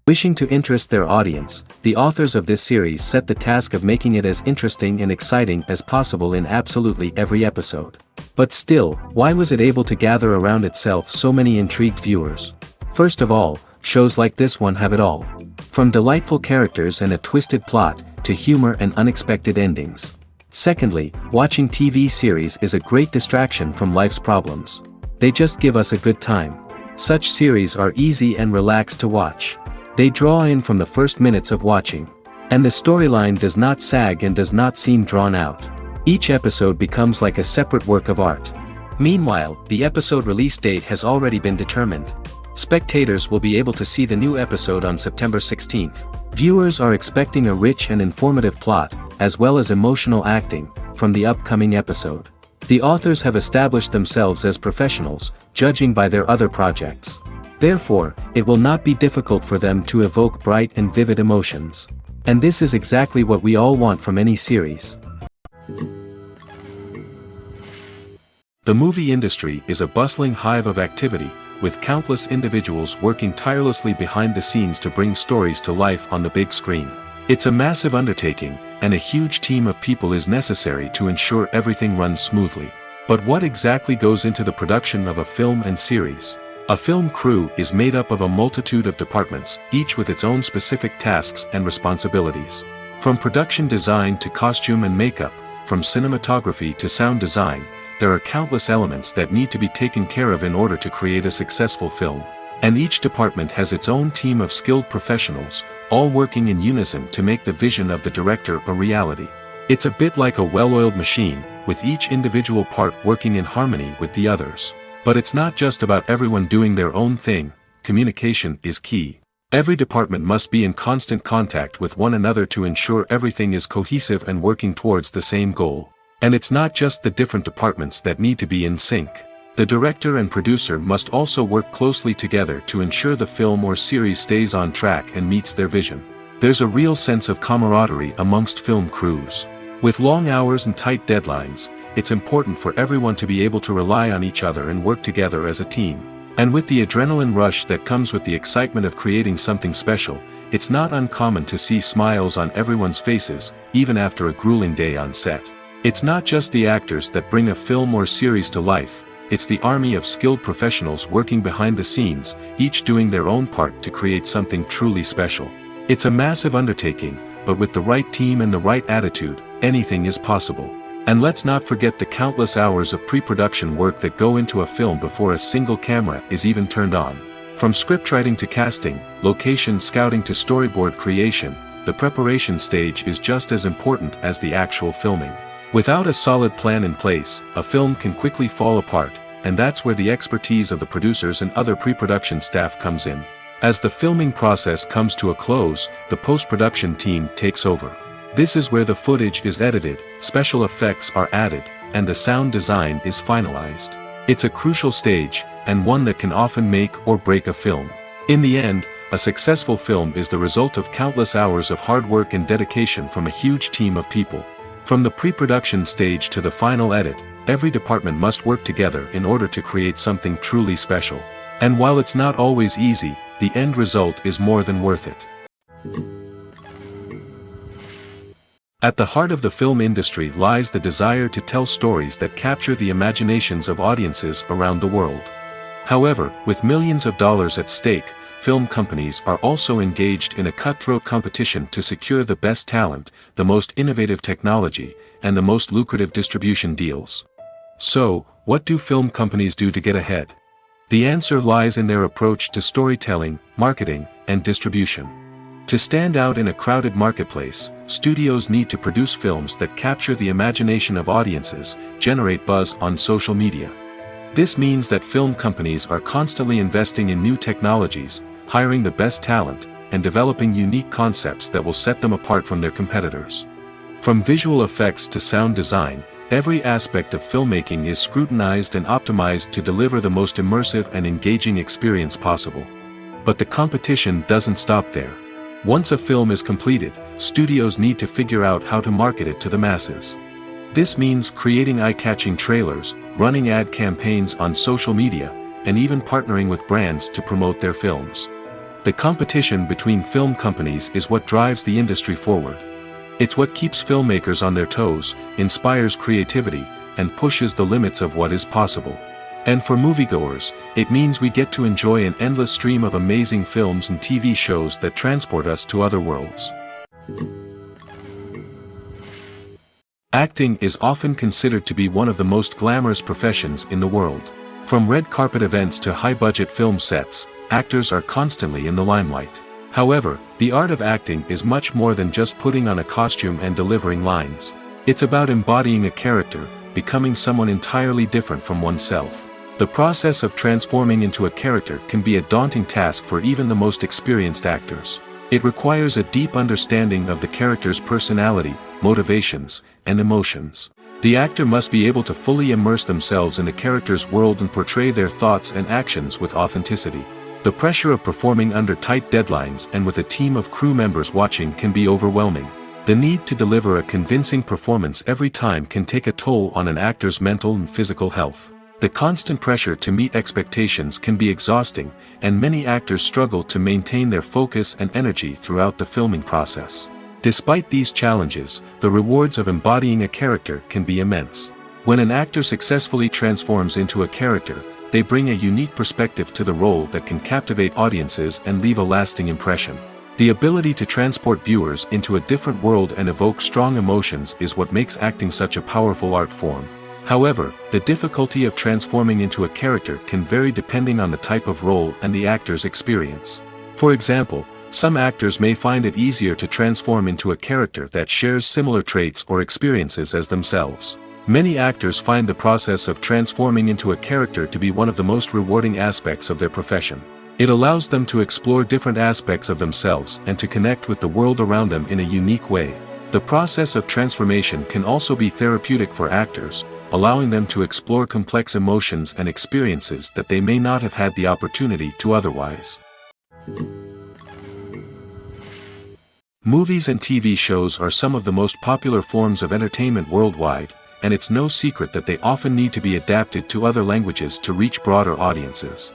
Wishing to interest their audience, the authors of this series set the task of making it as interesting and exciting as possible in absolutely every episode. But still, why was it able to gather around itself so many intrigued viewers? First of all, shows like this one have it all. From delightful characters and a twisted plot, to humor and unexpected endings. Secondly, watching TV series is a great distraction from life's problems. They just give us a good time. Such series are easy and relaxed to watch. They draw in from the first minutes of watching. And the storyline does not sag and does not seem drawn out. Each episode becomes like a separate work of art. Meanwhile, the episode release date has already been determined. Spectators will be able to see the new episode on September 16th. Viewers are expecting a rich and informative plot, as well as emotional acting, from the upcoming episode. The authors have established themselves as professionals, judging by their other projects. Therefore, it will not be difficult for them to evoke bright and vivid emotions. And this is exactly what we all want from any series. The movie industry is a bustling hive of activity, with countless individuals working tirelessly behind the scenes to bring stories to life on the big screen. It's a massive undertaking, and a huge team of people is necessary to ensure everything runs smoothly. But what exactly goes into the production of a film and series? A film crew is made up of a multitude of departments, each with its own specific tasks and responsibilities. From production design to costume and makeup, from cinematography to sound design, there are countless elements that need to be taken care of in order to create a successful film. And each department has its own team of skilled professionals, all working in unison to make the vision of the director a reality. It's a bit like a well-oiled machine, with each individual part working in harmony with the others. But it's not just about everyone doing their own thing. Communication is key. Every department must be in constant contact with one another to ensure everything is cohesive and working towards the same goal. And it's not just the different departments that need to be in sync. The director and producer must also work closely together to ensure the film or series stays on track and meets their vision. There's a real sense of camaraderie amongst film crews. With long hours and tight deadlines, it's important for everyone to be able to rely on each other and work together as a team. And with the adrenaline rush that comes with the excitement of creating something special, it's not uncommon to see smiles on everyone's faces, even after a grueling day on set. It's not just the actors that bring a film or series to life, it's the army of skilled professionals working behind the scenes, each doing their own part to create something truly special. It's a massive undertaking, but with the right team and the right attitude, anything is possible. And let's not forget the countless hours of pre-production work that go into a film before a single camera is even turned on. From scriptwriting to casting, location scouting to storyboard creation, the preparation stage is just as important as the actual filming. Without a solid plan in place, a film can quickly fall apart, and that's where the expertise of the producers and other pre-production staff comes in. As the filming process comes to a close, the post-production team takes over. This is where the footage is edited, special effects are added, and the sound design is finalized. It's a crucial stage, and one that can often make or break a film. In the end, a successful film is the result of countless hours of hard work and dedication from a huge team of people. From the pre-production stage to the final edit, every department must work together in order to create something truly special. And while it's not always easy, the end result is more than worth it. At the heart of the film industry lies the desire to tell stories that capture the imaginations of audiences around the world. However, with millions of dollars at stake, film companies are also engaged in a cutthroat competition to secure the best talent, the most innovative technology, and the most lucrative distribution deals. So, what do film companies do to get ahead? The answer lies in their approach to storytelling, marketing, and distribution. To stand out in a crowded marketplace, studios need to produce films that capture the imagination of audiences, generate buzz on social media. This means that film companies are constantly investing in new technologies, hiring the best talent, and developing unique concepts that will set them apart from their competitors. From visual effects to sound design, every aspect of filmmaking is scrutinized and optimized to deliver the most immersive and engaging experience possible. But the competition doesn't stop there. Once a film is completed, studios need to figure out how to market it to the masses. This means creating eye-catching trailers, running ad campaigns on social media, and even partnering with brands to promote their films. The competition between film companies is what drives the industry forward. It's what keeps filmmakers on their toes, inspires creativity, and pushes the limits of what is possible. And for moviegoers, it means we get to enjoy an endless stream of amazing films and TV shows that transport us to other worlds. Acting is often considered to be one of the most glamorous professions in the world. From red carpet events to high-budget film sets, actors are constantly in the limelight. However, the art of acting is much more than just putting on a costume and delivering lines. It's about embodying a character, becoming someone entirely different from oneself. The process of transforming into a character can be a daunting task for even the most experienced actors. It requires a deep understanding of the character's personality, motivations, and emotions. The actor must be able to fully immerse themselves in the character's world and portray their thoughts and actions with authenticity. The pressure of performing under tight deadlines and with a team of crew members watching can be overwhelming. The need to deliver a convincing performance every time can take a toll on an actor's mental and physical health. The constant pressure to meet expectations can be exhausting, and many actors struggle to maintain their focus and energy throughout the filming process. Despite these challenges, the rewards of embodying a character can be immense. When an actor successfully transforms into a character, they bring a unique perspective to the role that can captivate audiences and leave a lasting impression. The ability to transport viewers into a different world and evoke strong emotions is what makes acting such a powerful art form. However, the difficulty of transforming into a character can vary depending on the type of role and the actor's experience. For example, some actors may find it easier to transform into a character that shares similar traits or experiences as themselves. Many actors find the process of transforming into a character to be one of the most rewarding aspects of their profession. It allows them to explore different aspects of themselves and to connect with the world around them in a unique way. The process of transformation can also be therapeutic for actors, allowing them to explore complex emotions and experiences that they may not have had the opportunity to otherwise. Movies and TV shows are some of the most popular forms of entertainment worldwide, and it's no secret that they often need to be adapted to other languages to reach broader audiences.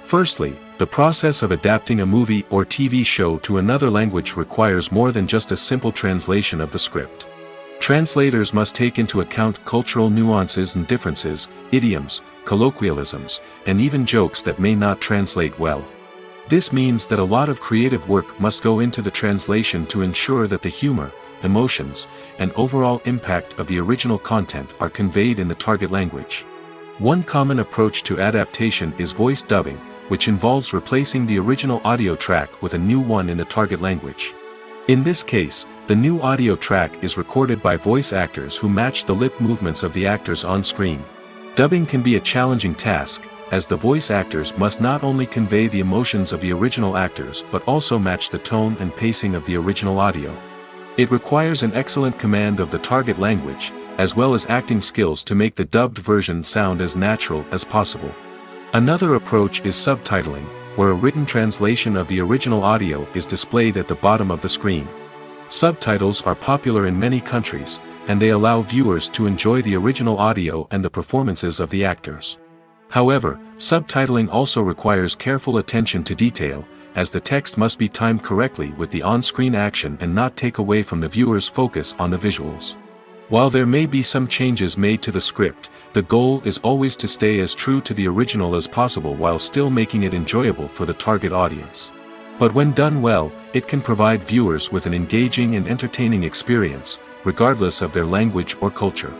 Firstly, the process of adapting a movie or TV show to another language requires more than just a simple translation of the script. Translators must take into account cultural nuances and differences, idioms, colloquialisms, and even jokes that may not translate well. This means that a lot of creative work must go into the translation to ensure that the humor, emotions, and overall impact of the original content are conveyed in the target language. One common approach to adaptation is voice dubbing, which involves replacing the original audio track with a new one in the target language. In this case, the new audio track is recorded by voice actors who match the lip movements of the actors on screen. Dubbing can be a challenging task, as the voice actors must not only convey the emotions of the original actors but also match the tone and pacing of the original audio. It requires an excellent command of the target language, as well as acting skills to make the dubbed version sound as natural as possible. Another approach is subtitling, where a written translation of the original audio is displayed at the bottom of the screen. Subtitles are popular in many countries, and they allow viewers to enjoy the original audio and the performances of the actors. However, subtitling also requires careful attention to detail, as the text must be timed correctly with the on-screen action and not take away from the viewer's focus on the visuals. While there may be some changes made to the script, the goal is always to stay as true to the original as possible while still making it enjoyable for the target audience. But when done well, it can provide viewers with an engaging and entertaining experience, regardless of their language or culture.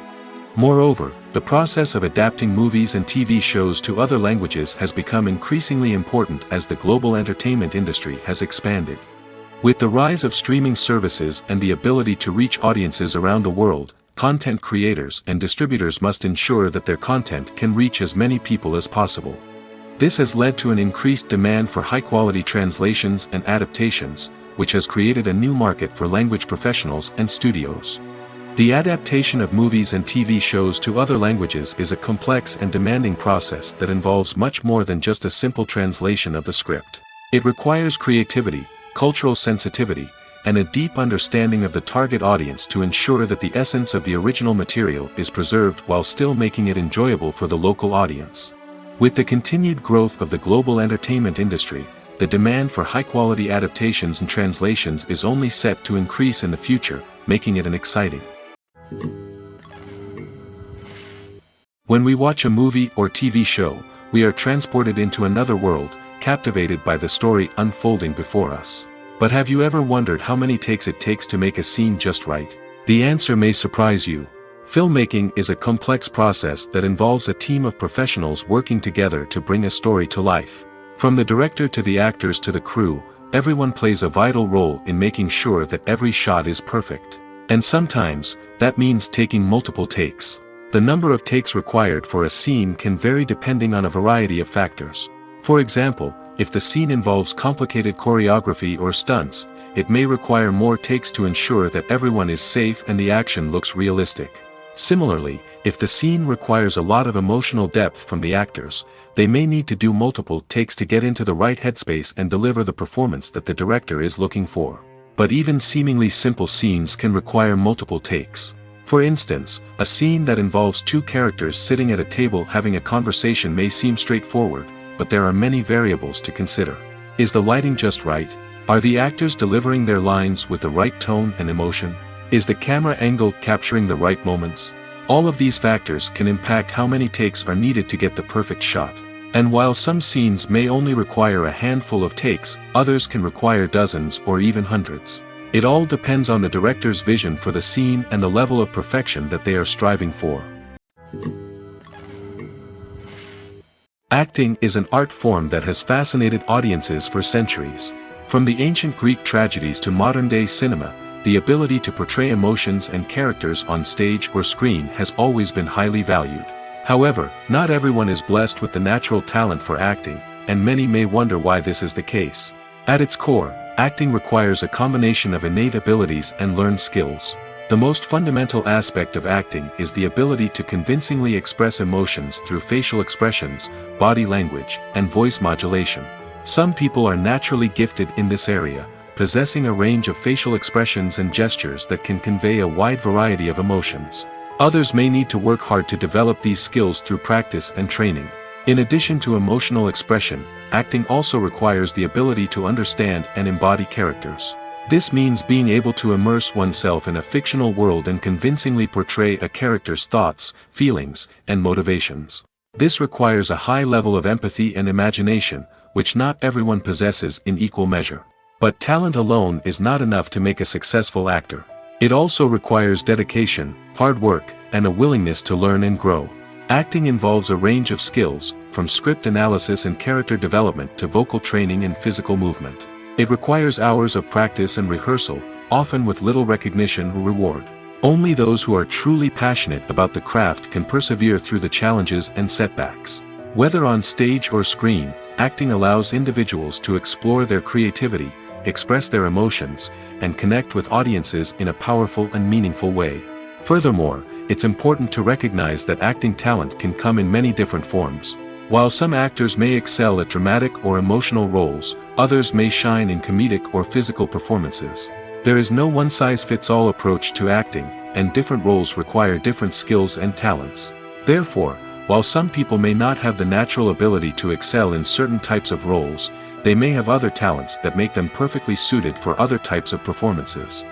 Moreover, the process of adapting movies and TV shows to other languages has become increasingly important as the global entertainment industry has expanded. With the rise of streaming services and the ability to reach audiences around the world, content creators and distributors must ensure that their content can reach as many people as possible. This has led to an increased demand for high-quality translations and adaptations, which has created a new market for language professionals and studios. The adaptation of movies and TV shows to other languages is a complex and demanding process that involves much more than just a simple translation of the script. It requires creativity, cultural sensitivity, and a deep understanding of the target audience to ensure that the essence of the original material is preserved while still making it enjoyable for the local audience. With the continued growth of the global entertainment industry, the demand for high-quality adaptations and translations is only set to increase in the future, making it an exciting. When we watch a movie or TV show, we are transported into another world, captivated by the story unfolding before us. But have you ever wondered how many takes it takes to make a scene just right? The answer may surprise you. Filmmaking is a complex process that involves a team of professionals working together to bring a story to life. From the director to the actors to the crew, everyone plays a vital role in making sure that every shot is perfect. And sometimes, that means taking multiple takes. The number of takes required for a scene can vary depending on a variety of factors. For example, if the scene involves complicated choreography or stunts, it may require more takes to ensure that everyone is safe and the action looks realistic. Similarly, if the scene requires a lot of emotional depth from the actors, they may need to do multiple takes to get into the right headspace and deliver the performance that the director is looking for. But even seemingly simple scenes can require multiple takes. For instance, a scene that involves two characters sitting at a table having a conversation may seem straightforward, but there are many variables to consider. Is the lighting just right? Are the actors delivering their lines with the right tone and emotion? Is the camera angle capturing the right moments? All of these factors can impact how many takes are needed to get the perfect shot. And while some scenes may only require a handful of takes, others can require dozens or even hundreds. It all depends on the director's vision for the scene and the level of perfection that they are striving for. Acting is an art form that has fascinated audiences for centuries. From the ancient Greek tragedies to modern-day cinema, the ability to portray emotions and characters on stage or screen has always been highly valued. However, not everyone is blessed with the natural talent for acting, and many may wonder why this is the case. At its core, acting requires a combination of innate abilities and learned skills. The most fundamental aspect of acting is the ability to convincingly express emotions through facial expressions, body language, and voice modulation. Some people are naturally gifted in this area, possessing a range of facial expressions and gestures that can convey a wide variety of emotions. Others may need to work hard to develop these skills through practice and training. In addition to emotional expression, acting also requires the ability to understand and embody characters. This means being able to immerse oneself in a fictional world and convincingly portray a character's thoughts, feelings, and motivations. This requires a high level of empathy and imagination, which not everyone possesses in equal measure. But talent alone is not enough to make a successful actor. It also requires dedication, hard work, and a willingness to learn and grow. Acting involves a range of skills, from script analysis and character development to vocal training and physical movement. It requires hours of practice and rehearsal, often with little recognition or reward. Only those who are truly passionate about the craft can persevere through the challenges and setbacks. Whether on stage or screen, acting allows individuals to explore their creativity, express their emotions, and connect with audiences in a powerful and meaningful way. Furthermore, it's important to recognize that acting talent can come in many different forms. While some actors may excel at dramatic or emotional roles, others may shine in comedic or physical performances. There is no one-size-fits-all approach to acting, and different roles require different skills and talents. Therefore, while some people may not have the natural ability to excel in certain types of roles, they may have other talents that make them perfectly suited for other types of performances.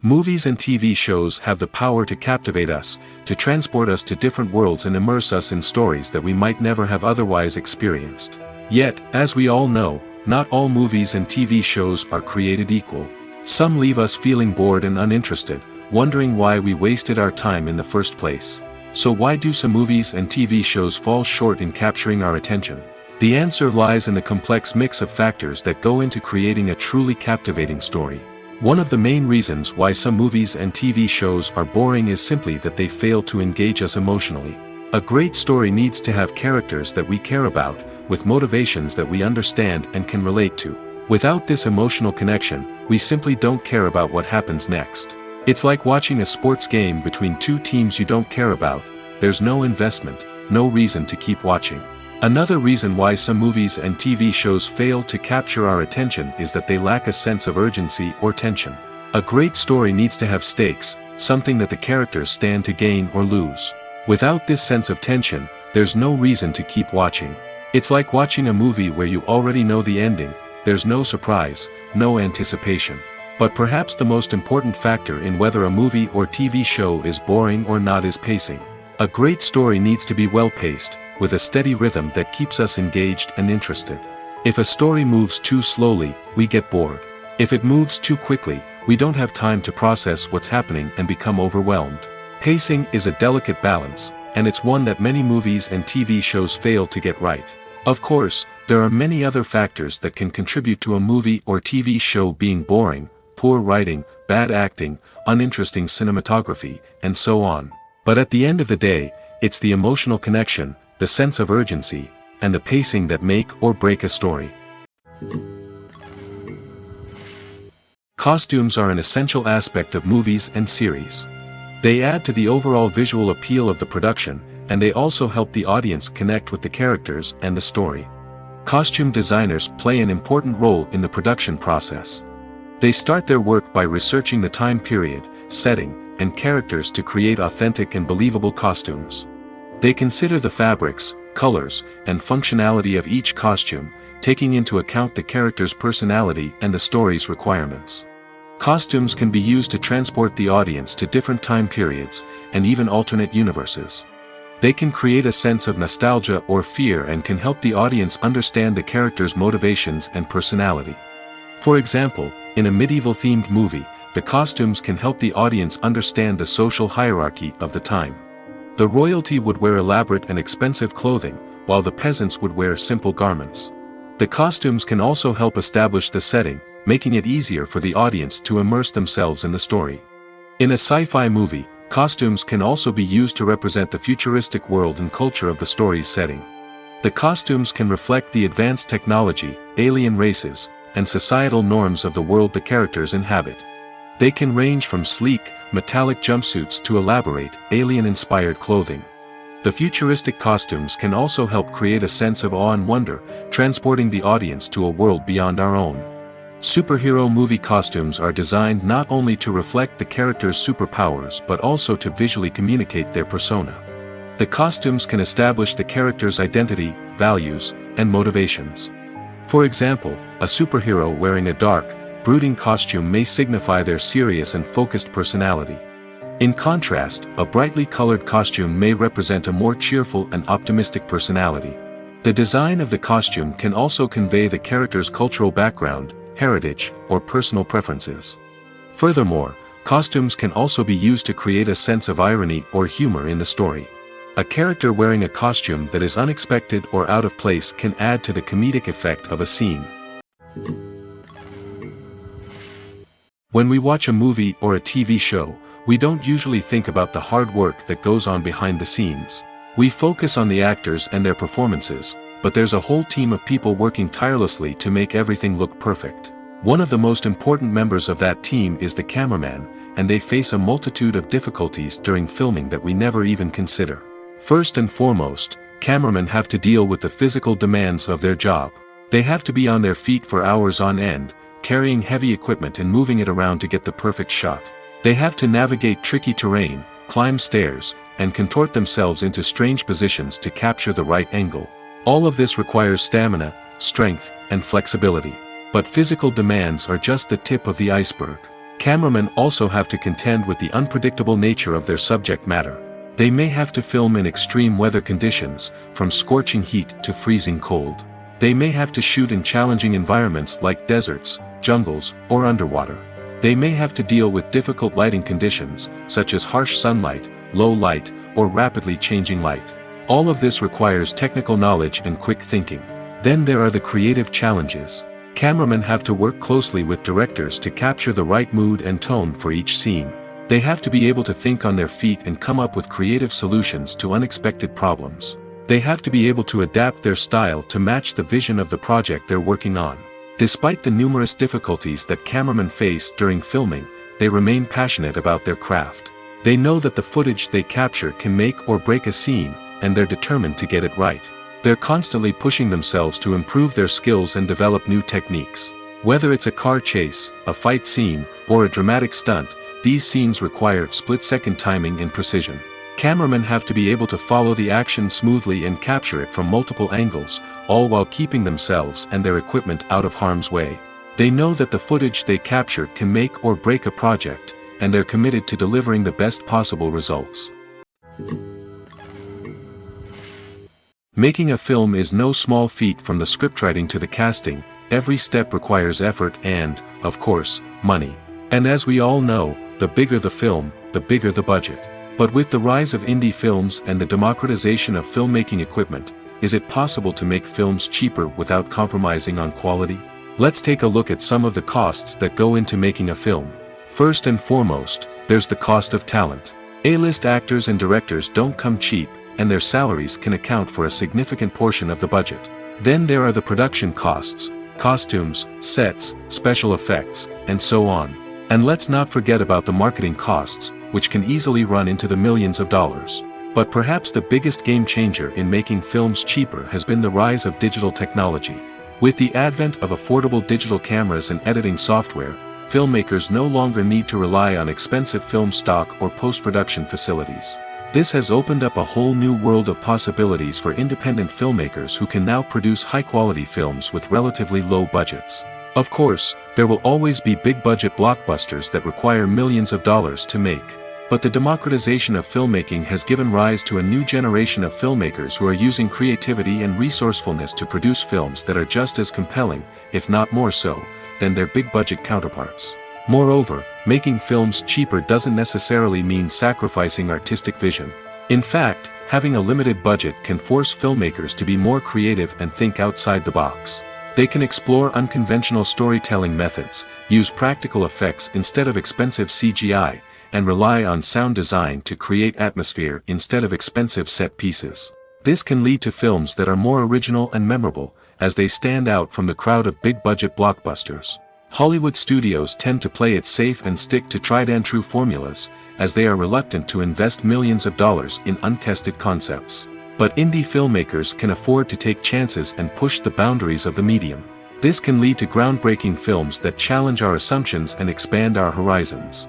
Movies and TV shows have the power to captivate us, to transport us to different worlds and immerse us in stories that we might never have otherwise experienced. Yet, as we all know, not all movies and TV shows are created equal. Some leave us feeling bored and uninterested, wondering why we wasted our time in the first place. So why do some movies and TV shows fall short in capturing our attention? The answer lies in the complex mix of factors that go into creating a truly captivating story. One of the main reasons why some movies and TV shows are boring is simply that they fail to engage us emotionally. A great story needs to have characters that we care about, with motivations that we understand and can relate to. Without this emotional connection, we simply don't care about what happens next. It's like watching a sports game between two teams you don't care about. There's no investment, no reason to keep watching. Another reason why some movies and TV shows fail to capture our attention is that they lack a sense of urgency or tension. A great story needs to have stakes, something that the characters stand to gain or lose. Without this sense of tension, there's no reason to keep watching. It's like watching a movie where you already know the ending, there's no surprise, no anticipation. But perhaps the most important factor in whether a movie or TV show is boring or not is pacing. A great story needs to be well-paced, with a steady rhythm that keeps us engaged and interested. If a story moves too slowly, we get bored. If it moves too quickly, we don't have time to process what's happening and become overwhelmed. Pacing is a delicate balance, and it's one that many movies and TV shows fail to get right. Of course, there are many other factors that can contribute to a movie or TV show being boring: poor writing, bad acting, uninteresting cinematography, and so on. But at the end of the day, it's the emotional connection, the sense of urgency, and the pacing that make or break a story. Costumes are an essential aspect of movies and series. They add to the overall visual appeal of the production, and they also help the audience connect with the characters and the story. Costume designers play an important role in the production process. They start their work by researching the time period, setting, and characters to create authentic and believable costumes. They consider the fabrics, colors, and functionality of each costume, taking into account the character's personality and the story's requirements. Costumes can be used to transport the audience to different time periods, and even alternate universes. They can create a sense of nostalgia or fear and can help the audience understand the character's motivations and personality. For example, in a medieval-themed movie, the costumes can help the audience understand the social hierarchy of the time. The royalty would wear elaborate and expensive clothing, while the peasants would wear simple garments. The costumes can also help establish the setting, making it easier for the audience to immerse themselves in the story. In a sci-fi movie, costumes can also be used to represent the futuristic world and culture of the story's setting. The costumes can reflect the advanced technology, alien races, and societal norms of the world the characters inhabit. They can range from sleek, metallic jumpsuits to elaborate, alien-inspired clothing. The futuristic costumes can also help create a sense of awe and wonder, transporting the audience to a world beyond our own. Superhero movie costumes are designed not only to reflect the character's superpowers but also to visually communicate their persona. The costumes can establish the character's identity, values, and motivations. For example, a superhero wearing a dark, brooding costume may signify their serious and focused personality. In contrast, a brightly colored costume may represent a more cheerful and optimistic personality. The design of the costume can also convey the character's cultural background, heritage, or personal preferences. Furthermore, costumes can also be used to create a sense of irony or humor in the story. A character wearing a costume that is unexpected or out of place can add to the comedic effect of a scene. When we watch a movie or a TV show, we don't usually think about the hard work that goes on behind the scenes. We focus on the actors and their performances, but there's a whole team of people working tirelessly to make everything look perfect. One of the most important members of that team is the cameraman, and they face a multitude of difficulties during filming that we never even consider. First and foremost, cameramen have to deal with the physical demands of their job. They have to be on their feet for hours on end, carrying heavy equipment and moving it around to get the perfect shot. They have to navigate tricky terrain, climb stairs, and contort themselves into strange positions to capture the right angle. All of this requires stamina, strength, and flexibility. But physical demands are just the tip of the iceberg. Cameramen also have to contend with the unpredictable nature of their subject matter. They may have to film in extreme weather conditions, from scorching heat to freezing cold. They may have to shoot in challenging environments like deserts, jungles, or underwater. They may have to deal with difficult lighting conditions, such as harsh sunlight, low light, or rapidly changing light. All of this requires technical knowledge and quick thinking. Then there are the creative challenges. Cameramen have to work closely with directors to capture the right mood and tone for each scene. They have to be able to think on their feet and come up with creative solutions to unexpected problems. They have to be able to adapt their style to match the vision of the project they're working on. Despite the numerous difficulties that cameramen face during filming, they remain passionate about their craft. They know that the footage they capture can make or break a scene, and they're determined to get it right. They're constantly pushing themselves to improve their skills and develop new techniques. Whether it's a car chase, a fight scene, or a dramatic stunt, these scenes require split-second timing and precision. Cameramen have to be able to follow the action smoothly and capture it from multiple angles, all while keeping themselves and their equipment out of harm's way. They know that the footage they capture can make or break a project, and they're committed to delivering the best possible results. Making a film is no small feat. From the scriptwriting to the casting, every step requires effort and, of course, money. And as we all know, the bigger the film, the bigger the budget. But with the rise of indie films and the democratization of filmmaking equipment, is it possible to make films cheaper without compromising on quality? Let's take a look at some of the costs that go into making a film. First and foremost, there's the cost of talent. A-list actors and directors don't come cheap, and their salaries can account for a significant portion of the budget. Then there are the production costs, costumes, sets, special effects, and so on. And let's not forget about the marketing costs, which can easily run into the millions of dollars. But perhaps the biggest game changer in making films cheaper has been the rise of digital technology. With the advent of affordable digital cameras and editing software, filmmakers no longer need to rely on expensive film stock or post-production facilities. This has opened up a whole new world of possibilities for independent filmmakers who can now produce high-quality films with relatively low budgets. Of course, there will always be big-budget blockbusters that require millions of dollars to make. But the democratization of filmmaking has given rise to a new generation of filmmakers who are using creativity and resourcefulness to produce films that are just as compelling, if not more so, than their big-budget counterparts. Moreover, making films cheaper doesn't necessarily mean sacrificing artistic vision. In fact, having a limited budget can force filmmakers to be more creative and think outside the box. They can explore unconventional storytelling methods, use practical effects instead of expensive CGI, and rely on sound design to create atmosphere instead of expensive set pieces. This can lead to films that are more original and memorable, as they stand out from the crowd of big-budget blockbusters. Hollywood studios tend to play it safe and stick to tried-and-true formulas, as they are reluctant to invest millions of dollars in untested concepts. But indie filmmakers can afford to take chances and push the boundaries of the medium. This can lead to groundbreaking films that challenge our assumptions and expand our horizons.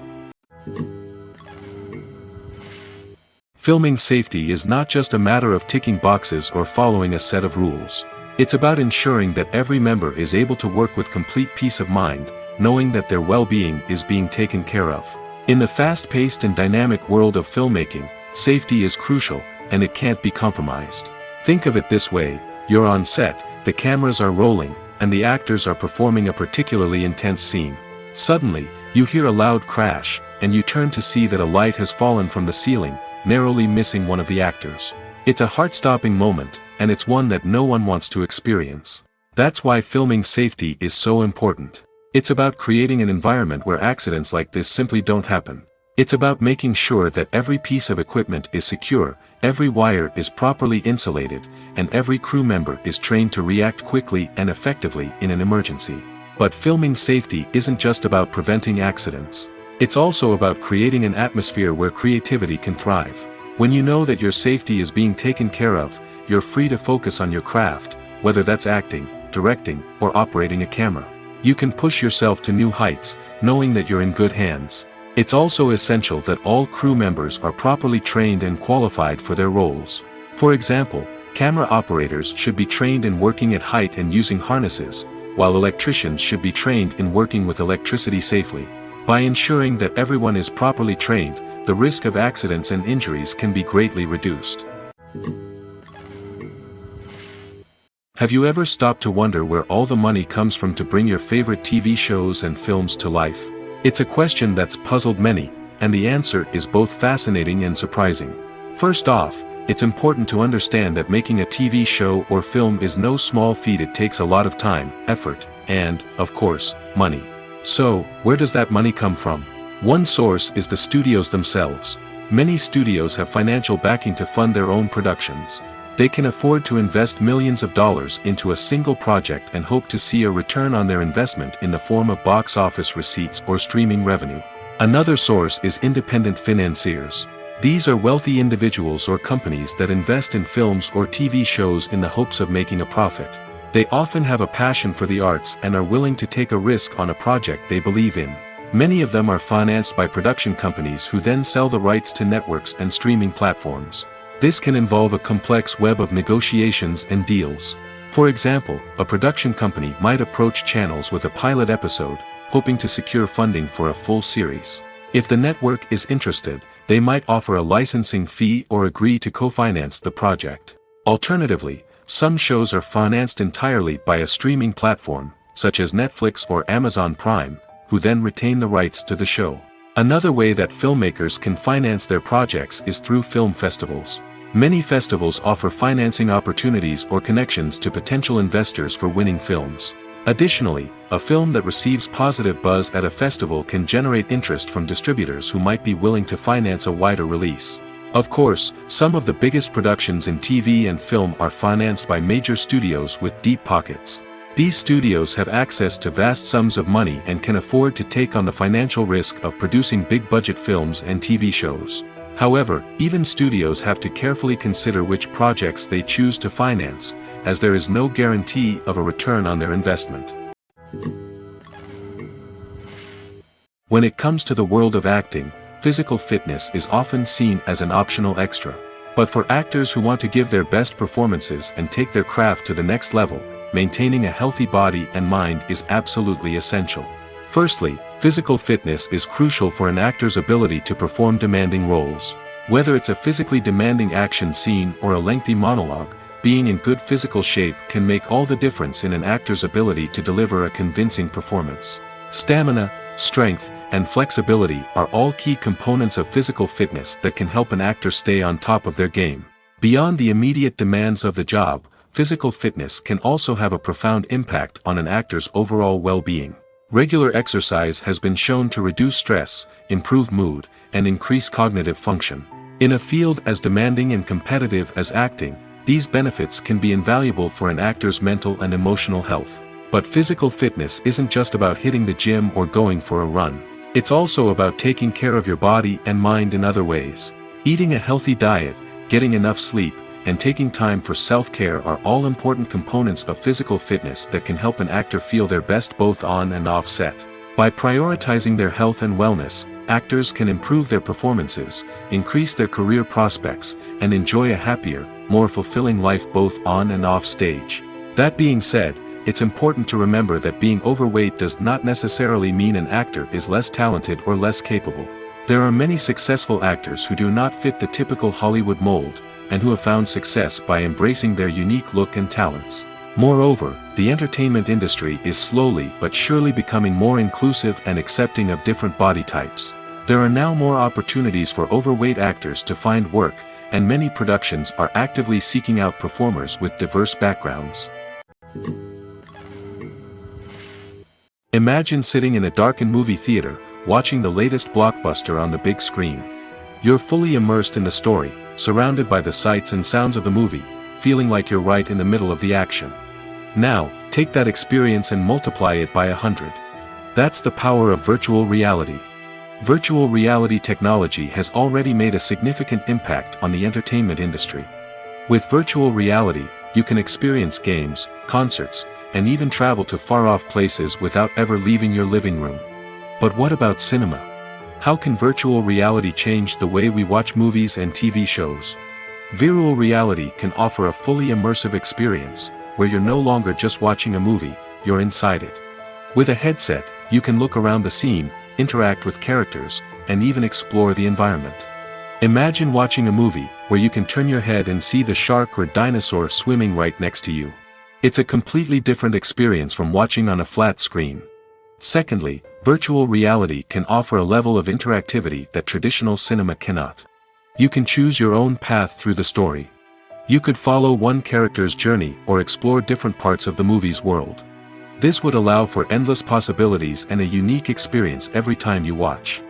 Filming safety is not just a matter of ticking boxes or following a set of rules. It's about ensuring that every member is able to work with complete peace of mind, knowing that their well-being is being taken care of. In the fast-paced and dynamic world of filmmaking, safety is crucial, and it can't be compromised. Think of it this way: you're on set, the cameras are rolling, and the actors are performing a particularly intense scene. Suddenly, you hear a loud crash, and you turn to see that a light has fallen from the ceiling, narrowly missing one of the actors. It's a heart-stopping moment, and it's one that no one wants to experience. That's why filming safety is so important. It's about creating an environment where accidents like this simply don't happen. It's about making sure that every piece of equipment is secure, every wire is properly insulated, and every crew member is trained to react quickly and effectively in an emergency. But filming safety isn't just about preventing accidents. It's also about creating an atmosphere where creativity can thrive. When you know that your safety is being taken care of, you're free to focus on your craft, whether that's acting, directing, or operating a camera. You can push yourself to new heights, knowing that you're in good hands. It's also essential that all crew members are properly trained and qualified for their roles. For example, camera operators should be trained in working at height and using harnesses, while electricians should be trained in working with electricity safely. By ensuring that everyone is properly trained, the risk of accidents and injuries can be greatly reduced. Have you ever stopped to wonder where all the money comes from to bring your favorite TV shows and films to life? It's a question that's puzzled many, and the answer is both fascinating and surprising. First off, it's important to understand that making a TV show or film is no small feat. It takes a lot of time, effort, and, of course, money. So, where does that money come from? One source is the studios themselves. Many studios have financial backing to fund their own productions. They can afford to invest millions of dollars into a single project and hope to see a return on their investment in the form of box office receipts or streaming revenue. Another source is independent financiers. These are wealthy individuals or companies that invest in films or TV shows in the hopes of making a profit. They often have a passion for the arts and are willing to take a risk on a project they believe in. Many of them are financed by production companies who then sell the rights to networks and streaming platforms. This can involve a complex web of negotiations and deals. For example, a production company might approach channels with a pilot episode, hoping to secure funding for a full series. If the network is interested, they might offer a licensing fee or agree to co-finance the project. Alternatively, some shows are financed entirely by a streaming platform, such as Netflix or Amazon Prime, who then retain the rights to the show. Another way that filmmakers can finance their projects is through film festivals. Many festivals offer financing opportunities or connections to potential investors for winning films. Additionally, a film that receives positive buzz at a festival can generate interest from distributors who might be willing to finance a wider release. Of course, some of the biggest productions in TV and film are financed by major studios with deep pockets. These studios have access to vast sums of money and can afford to take on the financial risk of producing big-budget films and TV shows. However, even studios have to carefully consider which projects they choose to finance, as there is no guarantee of a return on their investment. When it comes to the world of acting, physical fitness is often seen as an optional extra. But for actors who want to give their best performances and take their craft to the next level, maintaining a healthy body and mind is absolutely essential. Firstly, physical fitness is crucial for an actor's ability to perform demanding roles. Whether it's a physically demanding action scene or a lengthy monologue, being in good physical shape can make all the difference in an actor's ability to deliver a convincing performance. Stamina, strength, and flexibility are all key components of physical fitness that can help an actor stay on top of their game. Beyond the immediate demands of the job, physical fitness can also have a profound impact on an actor's overall well-being. Regular exercise has been shown to reduce stress, improve mood, and increase cognitive function. In a field as demanding and competitive as acting, these benefits can be invaluable for an actor's mental and emotional health. But physical fitness isn't just about hitting the gym or going for a run. It's also about taking care of your body and mind in other ways. Eating a healthy diet, getting enough sleep, and taking time for self-care are all important components of physical fitness that can help an actor feel their best both on and off set. By prioritizing their health and wellness, actors can improve their performances, increase their career prospects, and enjoy a happier, more fulfilling life both on and off stage. That being said, it's important to remember that being overweight does not necessarily mean an actor is less talented or less capable. There are many successful actors who do not fit the typical Hollywood mold, and who have found success by embracing their unique look and talents. Moreover, the entertainment industry is slowly but surely becoming more inclusive and accepting of different body types. There are now more opportunities for overweight actors to find work, and many productions are actively seeking out performers with diverse backgrounds. Imagine sitting in a darkened movie theater, watching the latest blockbuster on the big screen. You're fully immersed in the story, surrounded by the sights and sounds of the movie, feeling like you're right in the middle of the action. Now, take that experience and multiply it by 100. That's the power of virtual reality. Virtual reality technology has already made a significant impact on the entertainment industry. With virtual reality, you can experience games, concerts, and even travel to far-off places without ever leaving your living room. But what about cinema? How can virtual reality change the way we watch movies and TV shows? Virtual reality can offer a fully immersive experience, where you're no longer just watching a movie, you're inside it. With a headset, you can look around the scene, interact with characters, and even explore the environment. Imagine watching a movie, where you can turn your head and see the shark or dinosaur swimming right next to you. It's a completely different experience from watching on a flat screen. Secondly, virtual reality can offer a level of interactivity that traditional cinema cannot. You can choose your own path through the story. You could follow one character's journey or explore different parts of the movie's world. This would allow for endless possibilities and a unique experience every time you watch.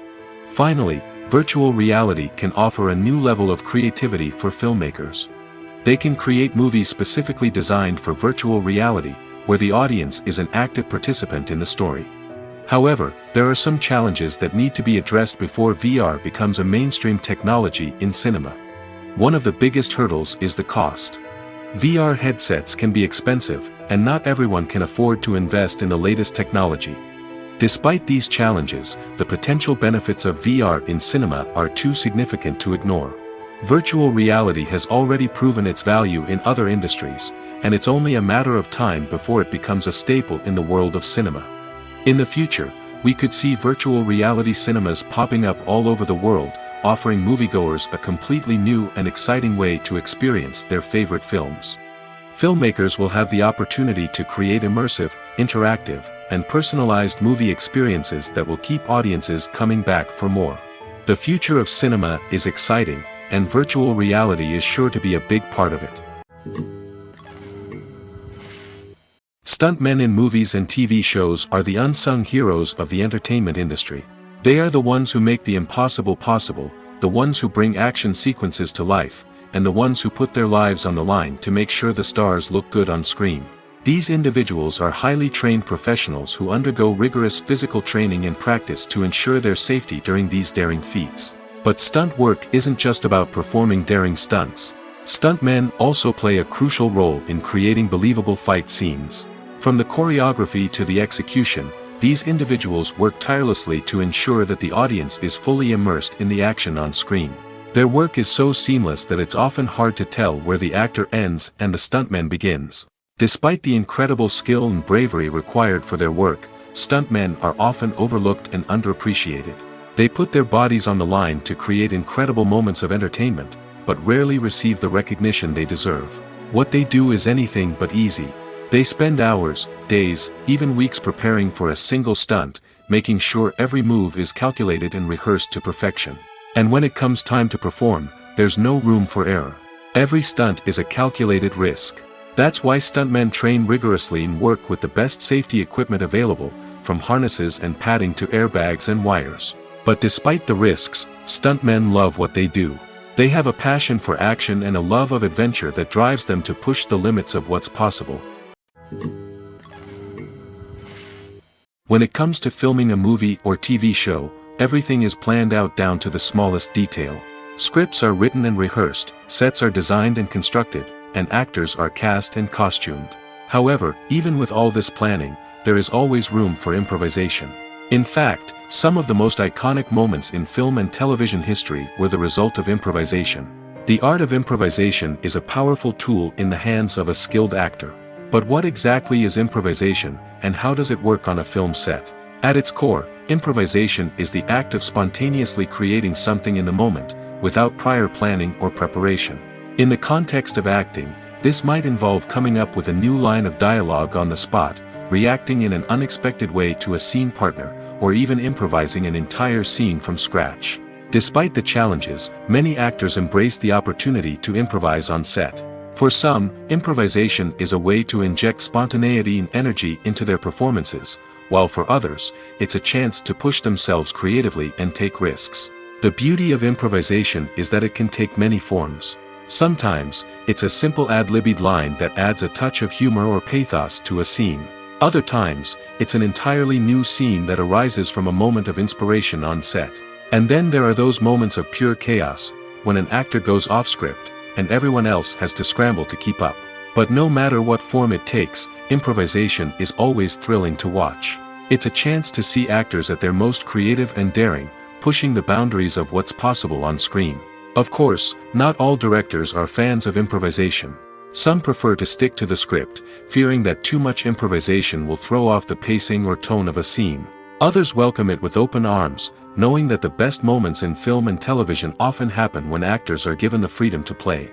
Finally, virtual reality can offer a new level of creativity for filmmakers. They can create movies specifically designed for virtual reality, where the audience is an active participant in the story. However, there are some challenges that need to be addressed before VR becomes a mainstream technology in cinema. One of the biggest hurdles is the cost. VR headsets can be expensive, and not everyone can afford to invest in the latest technology. Despite these challenges, the potential benefits of VR in cinema are too significant to ignore. Virtual reality has already proven its value in other industries, and it's only a matter of time before it becomes a staple in the world of cinema. In the future, we could see virtual reality cinemas popping up all over the world, offering moviegoers a completely new and exciting way to experience their favorite films. Filmmakers will have the opportunity to create immersive, interactive, and personalized movie experiences that will keep audiences coming back for more. The future of cinema is exciting, and virtual reality is sure to be a big part of it. Stuntmen in movies and TV shows are the unsung heroes of the entertainment industry. They are the ones who make the impossible possible, the ones who bring action sequences to life, and the ones who put their lives on the line to make sure the stars look good on screen. These individuals are highly trained professionals who undergo rigorous physical training and practice to ensure their safety during these daring feats. But stunt work isn't just about performing daring stunts. Stuntmen also play a crucial role in creating believable fight scenes. From the choreography to the execution, these individuals work tirelessly to ensure that the audience is fully immersed in the action on screen. Their work is so seamless that it's often hard to tell where the actor ends and the stuntman begins. Despite the incredible skill and bravery required for their work, stuntmen are often overlooked and underappreciated. They put their bodies on the line to create incredible moments of entertainment, but rarely receive the recognition they deserve. What they do is anything but easy. They spend hours, days, even weeks preparing for a single stunt, making sure every move is calculated and rehearsed to perfection. And when it comes time to perform, there's no room for error. Every stunt is a calculated risk. That's why stuntmen train rigorously and work with the best safety equipment available, from harnesses and padding to airbags and wires. But despite the risks, stuntmen love what they do. They have a passion for action and a love of adventure that drives them to push the limits of what's possible. When it comes to filming a movie or TV show, everything is planned out down to the smallest detail. Scripts are written and rehearsed, sets are designed and constructed, and actors are cast and costumed. However, even with all this planning, there is always room for improvisation. In fact, some of the most iconic moments in film and television history were the result of improvisation. The art of improvisation is a powerful tool in the hands of a skilled actor. But what exactly is improvisation, and how does it work on a film set? At its core, improvisation is the act of spontaneously creating something in the moment, without prior planning or preparation. In the context of acting, this might involve coming up with a new line of dialogue on the spot, reacting in an unexpected way to a scene partner, or even improvising an entire scene from scratch. Despite the challenges, many actors embrace the opportunity to improvise on set. For some, improvisation is a way to inject spontaneity and energy into their performances, while for others, it's a chance to push themselves creatively and take risks. The beauty of improvisation is that it can take many forms. Sometimes, it's a simple ad-libbed line that adds a touch of humor or pathos to a scene. Other times, it's an entirely new scene that arises from a moment of inspiration on set. And then there are those moments of pure chaos, when an actor goes off script, and everyone else has to scramble to keep up. But no matter what form it takes, improvisation is always thrilling to watch. It's a chance to see actors at their most creative and daring, pushing the boundaries of what's possible on screen. Of course, not all directors are fans of improvisation. Some prefer to stick to the script, fearing that too much improvisation will throw off the pacing or tone of a scene. Others welcome it with open arms, knowing that the best moments in film and television often happen when actors are given the freedom to play.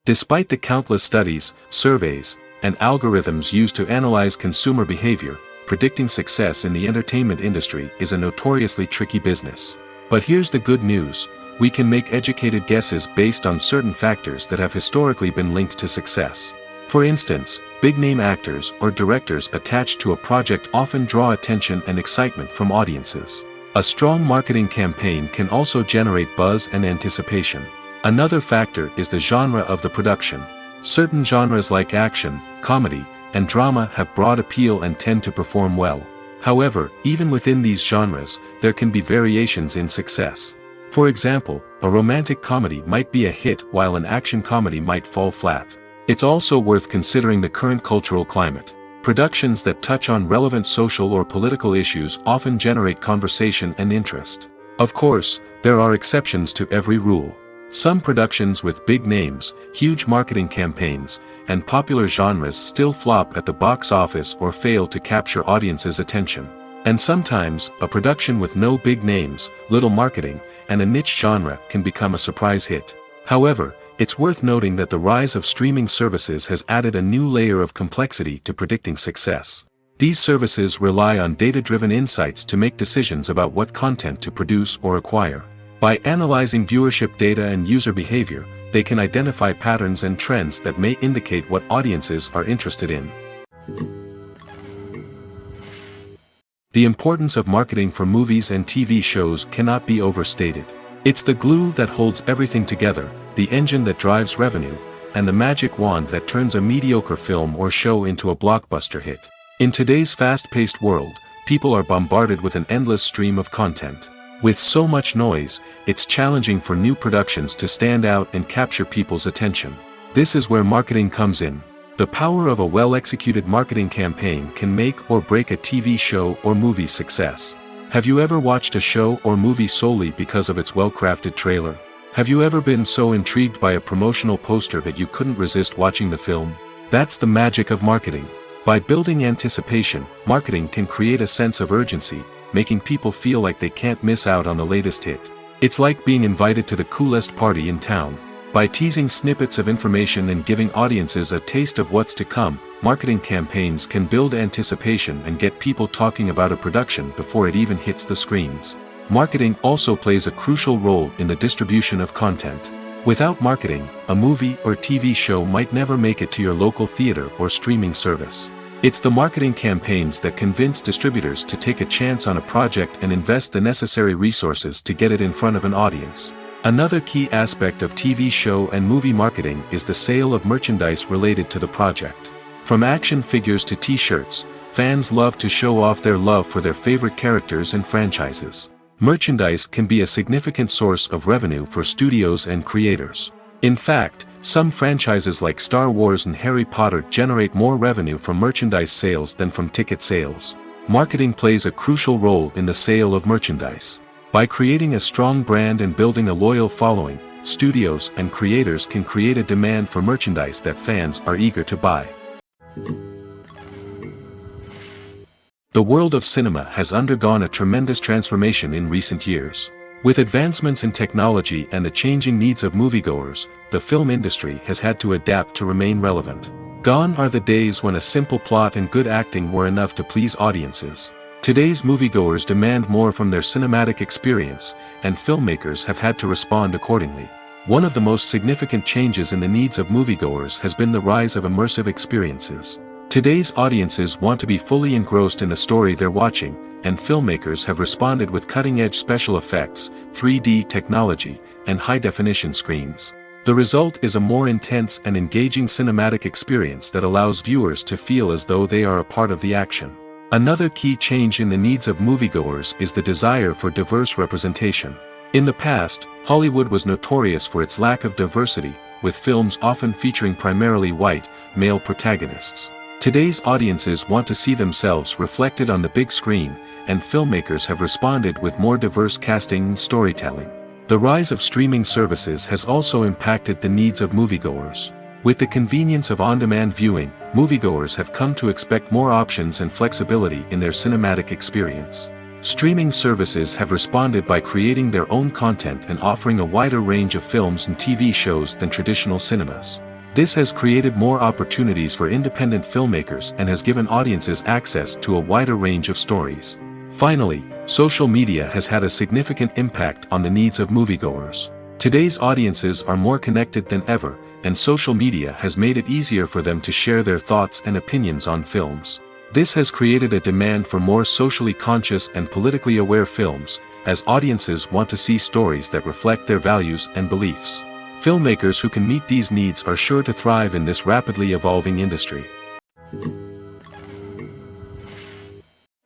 Despite the countless studies, surveys, and algorithms used to analyze consumer behavior, predicting success in the entertainment industry is a notoriously tricky business. But here's the good news: we can make educated guesses based on certain factors that have historically been linked to success. For instance, big-name actors or directors attached to a project often draw attention and excitement from audiences. A strong marketing campaign can also generate buzz and anticipation. Another factor is the genre of the production. Certain genres like action, comedy, and drama have broad appeal and tend to perform well. However, even within these genres, there can be variations in success. For example, a romantic comedy might be a hit while an action comedy might fall flat. It's also worth considering the current cultural climate. Productions that touch on relevant social or political issues often generate conversation and interest. Of course, there are exceptions to every rule. Some productions with big names, huge marketing campaigns, and popular genres still flop at the box office or fail to capture audiences' attention. And sometimes, a production with no big names, little marketing, and a niche genre can become a surprise hit. However, it's worth noting that the rise of streaming services has added a new layer of complexity to predicting success. These services rely on data-driven insights to make decisions about what content to produce or acquire. By analyzing viewership data and user behavior, they can identify patterns and trends that may indicate what audiences are interested in. The importance of marketing for movies and TV shows cannot be overstated. It's the glue that holds everything together, the engine that drives revenue, and the magic wand that turns a mediocre film or show into a blockbuster hit. In today's fast-paced world, people are bombarded with an endless stream of content. With so much noise, it's challenging for new productions to stand out and capture people's attention. This is where marketing comes in. The power of a well-executed marketing campaign can make or break a TV show or movie's success. Have you ever watched a show or movie solely because of its well-crafted trailer? Have you ever been so intrigued by a promotional poster that you couldn't resist watching the film? That's the magic of marketing. By building anticipation, marketing can create a sense of urgency, making people feel like they can't miss out on the latest hit. It's like being invited to the coolest party in town. By teasing snippets of information and giving audiences a taste of what's to come, marketing campaigns can build anticipation and get people talking about a production before it even hits the screens. Marketing also plays a crucial role in the distribution of content. Without marketing, a movie or TV show might never make it to your local theater or streaming service. It's the marketing campaigns that convince distributors to take a chance on a project and invest the necessary resources to get it in front of an audience. Another key aspect of TV show and movie marketing is the sale of merchandise related to the project. From action figures to t-shirts, fans love to show off their love for their favorite characters and franchises. Merchandise can be a significant source of revenue for studios and creators. In fact, some franchises like Star Wars and Harry Potter generate more revenue from merchandise sales than from ticket sales. Marketing plays a crucial role in the sale of merchandise. By creating a strong brand and building a loyal following, studios and creators can create a demand for merchandise that fans are eager to buy. The world of cinema has undergone a tremendous transformation in recent years. With advancements in technology and the changing needs of moviegoers, the film industry has had to adapt to remain relevant. Gone are the days when a simple plot and good acting were enough to please audiences. Today's moviegoers demand more from their cinematic experience, and filmmakers have had to respond accordingly. One of the most significant changes in the needs of moviegoers has been the rise of immersive experiences. Today's audiences want to be fully engrossed in the story they're watching, and filmmakers have responded with cutting-edge special effects, 3D technology, and high-definition screens. The result is a more intense and engaging cinematic experience that allows viewers to feel as though they are a part of the action. Another key change in the needs of moviegoers is the desire for diverse representation. In the past, Hollywood was notorious for its lack of diversity, with films often featuring primarily white, male protagonists. Today's audiences want to see themselves reflected on the big screen, and filmmakers have responded with more diverse casting and storytelling. The rise of streaming services has also impacted the needs of moviegoers. With the convenience of on-demand viewing, moviegoers have come to expect more options and flexibility in their cinematic experience. Streaming services have responded by creating their own content and offering a wider range of films and TV shows than traditional cinemas. This has created more opportunities for independent filmmakers and has given audiences access to a wider range of stories. Finally, social media has had a significant impact on the needs of moviegoers. Today's audiences are more connected than ever, and social media has made it easier for them to share their thoughts and opinions on films. This has created a demand for more socially conscious and politically aware films, as audiences want to see stories that reflect their values and beliefs. Filmmakers who can meet these needs are sure to thrive in this rapidly evolving industry.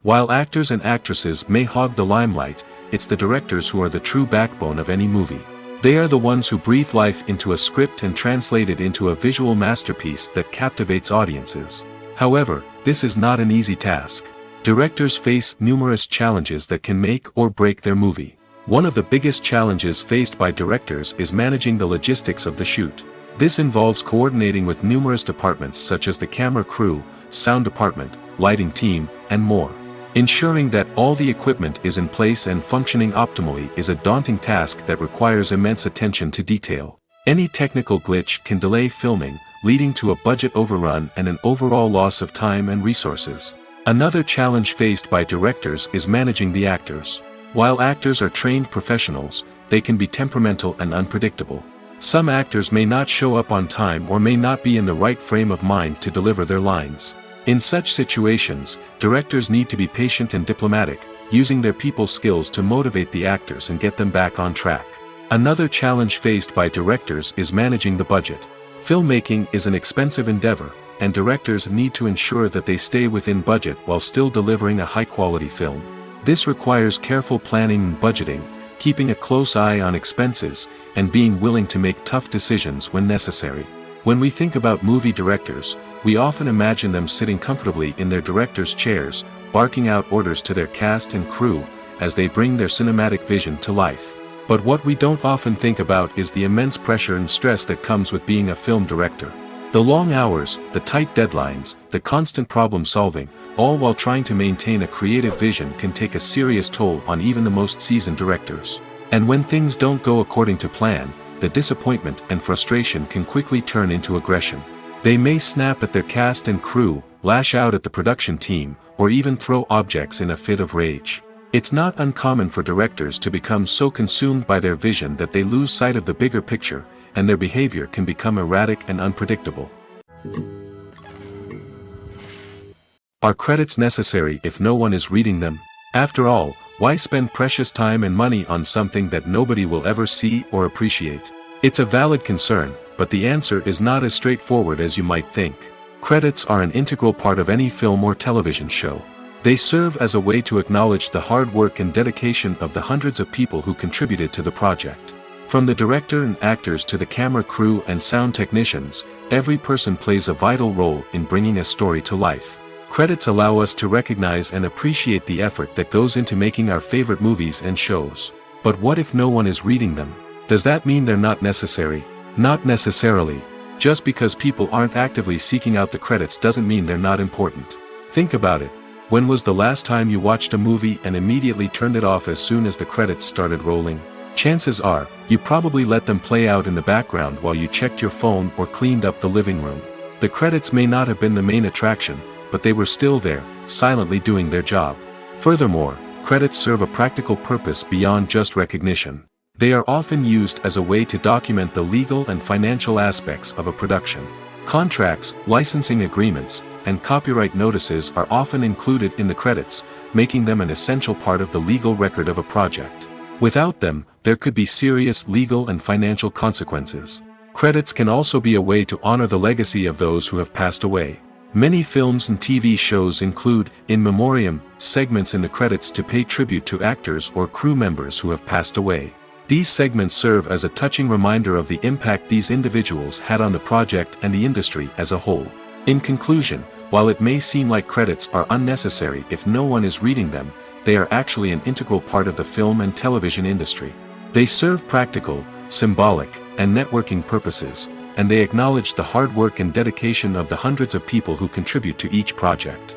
While actors and actresses may hog the limelight, it's the directors who are the true backbone of any movie. They are the ones who breathe life into a script and translate it into a visual masterpiece that captivates audiences. However, this is not an easy task. Directors face numerous challenges that can make or break their movie. One of the biggest challenges faced by directors is managing the logistics of the shoot. This involves coordinating with numerous departments such as the camera crew, sound department, lighting team, and more. Ensuring that all the equipment is in place and functioning optimally is a daunting task that requires immense attention to detail. Any technical glitch can delay filming, leading to a budget overrun and an overall loss of time and resources. Another challenge faced by directors is managing the actors. While actors are trained professionals, they can be temperamental and unpredictable. Some actors may not show up on time or may not be in the right frame of mind to deliver their lines. In such situations, directors need to be patient and diplomatic, using their people skills to motivate the actors and get them back on track. Another challenge faced by directors is managing the budget. Filmmaking is an expensive endeavor, and directors need to ensure that they stay within budget while still delivering a high-quality film. This requires careful planning and budgeting, keeping a close eye on expenses, and being willing to make tough decisions when necessary. When we think about movie directors, we often imagine them sitting comfortably in their director's chairs, barking out orders to their cast and crew, as they bring their cinematic vision to life. But what we don't often think about is the immense pressure and stress that comes with being a film director. The long hours, the tight deadlines, the constant problem solving, all while trying to maintain a creative vision can take a serious toll on even the most seasoned directors. And when things don't go according to plan, the disappointment and frustration can quickly turn into aggression. They may snap at their cast and crew, lash out at the production team, or even throw objects in a fit of rage. It's not uncommon for directors to become so consumed by their vision that they lose sight of the bigger picture, and their behavior can become erratic and unpredictable. Are credits necessary if no one is reading them? After all, why spend precious time and money on something that nobody will ever see or appreciate? It's a valid concern, but the answer is not as straightforward as you might think. Credits are an integral part of any film or television show. They serve as a way to acknowledge the hard work and dedication of the hundreds of people who contributed to the project. From the director and actors to the camera crew and sound technicians, every person plays a vital role in bringing a story to life. Credits allow us to recognize and appreciate the effort that goes into making our favorite movies and shows. But what if no one is reading them? Does that mean they're not necessary? Not necessarily. Just because people aren't actively seeking out the credits doesn't mean they're not important. Think about it. When was the last time you watched a movie and immediately turned it off as soon as the credits started rolling? Chances are, you probably let them play out in the background while you checked your phone or cleaned up the living room. The credits may not have been the main attraction, but they were still there, silently doing their job. Furthermore, credits serve a practical purpose beyond just recognition. They are often used as a way to document the legal and financial aspects of a production. Contracts, licensing agreements, and copyright notices are often included in the credits, making them an essential part of the legal record of a project. Without them, there could be serious legal and financial consequences. Credits can also be a way to honor the legacy of those who have passed away. Many films and TV shows include, in memoriam, segments in the credits to pay tribute to actors or crew members who have passed away. These segments serve as a touching reminder of the impact these individuals had on the project and the industry as a whole. In conclusion, while it may seem like credits are unnecessary if no one is reading them, they are actually an integral part of the film and television industry. They serve practical, symbolic, and networking purposes, and they acknowledge the hard work and dedication of the hundreds of people who contribute to each project.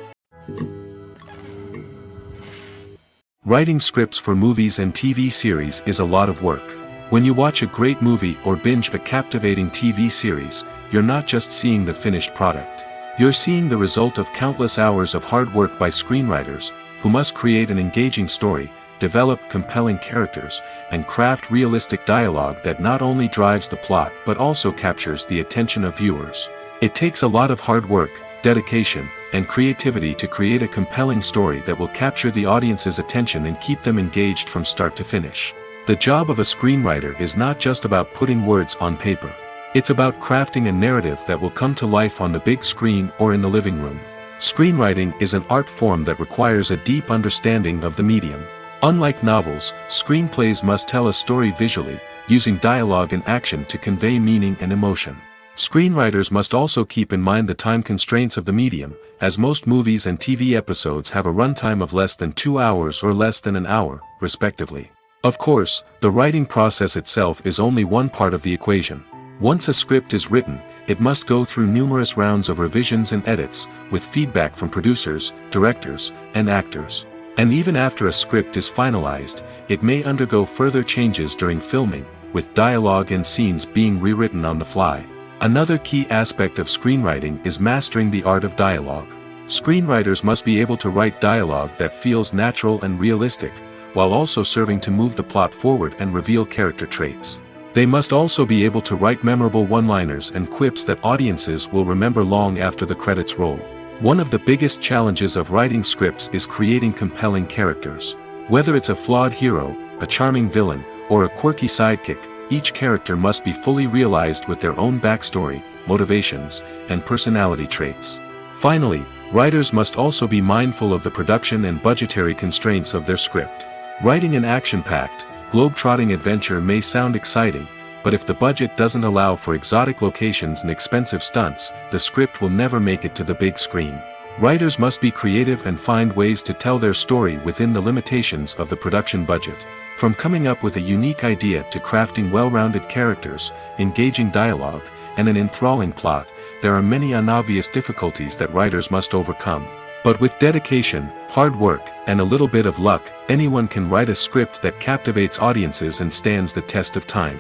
Writing scripts for movies and TV series is a lot of work. When you watch a great movie or binge a captivating TV series, you're not just seeing the finished product. You're seeing the result of countless hours of hard work by screenwriters, who must create an engaging story, develop compelling characters, and craft realistic dialogue that not only drives the plot but also captures the attention of viewers. It takes a lot of hard work, dedication, and creativity to create a compelling story that will capture the audience's attention and keep them engaged from start to finish. The job of a screenwriter is not just about putting words on paper. It's about crafting a narrative that will come to life on the big screen or in the living room. Screenwriting is an art form that requires a deep understanding of the medium. Unlike novels, screenplays must tell a story visually, using dialogue and action to convey meaning and emotion. Screenwriters must also keep in mind the time constraints of the medium, as most movies and TV episodes have a runtime of less than 2 hours or less than an hour, respectively. Of course, the writing process itself is only one part of the equation. Once a script is written, it must go through numerous rounds of revisions and edits, with feedback from producers, directors, and actors. And even after a script is finalized, it may undergo further changes during filming, with dialogue and scenes being rewritten on the fly. Another key aspect of screenwriting is mastering the art of dialogue. Screenwriters must be able to write dialogue that feels natural and realistic, while also serving to move the plot forward and reveal character traits. They must also be able to write memorable one-liners and quips that audiences will remember long after the credits roll. One of the biggest challenges of writing scripts is creating compelling characters. Whether it's a flawed hero, a charming villain, or a quirky sidekick, each character must be fully realized with their own backstory, motivations, and personality traits. Finally, writers must also be mindful of the production and budgetary constraints of their script. Writing an action-packed, globe-trotting adventure may sound exciting, but if the budget doesn't allow for exotic locations and expensive stunts, the script will never make it to the big screen. Writers must be creative and find ways to tell their story within the limitations of the production budget. From coming up with a unique idea to crafting well-rounded characters, engaging dialogue, and an enthralling plot, there are many unobvious difficulties that writers must overcome. But with dedication, hard work, and a little bit of luck, anyone can write a script that captivates audiences and stands the test of time.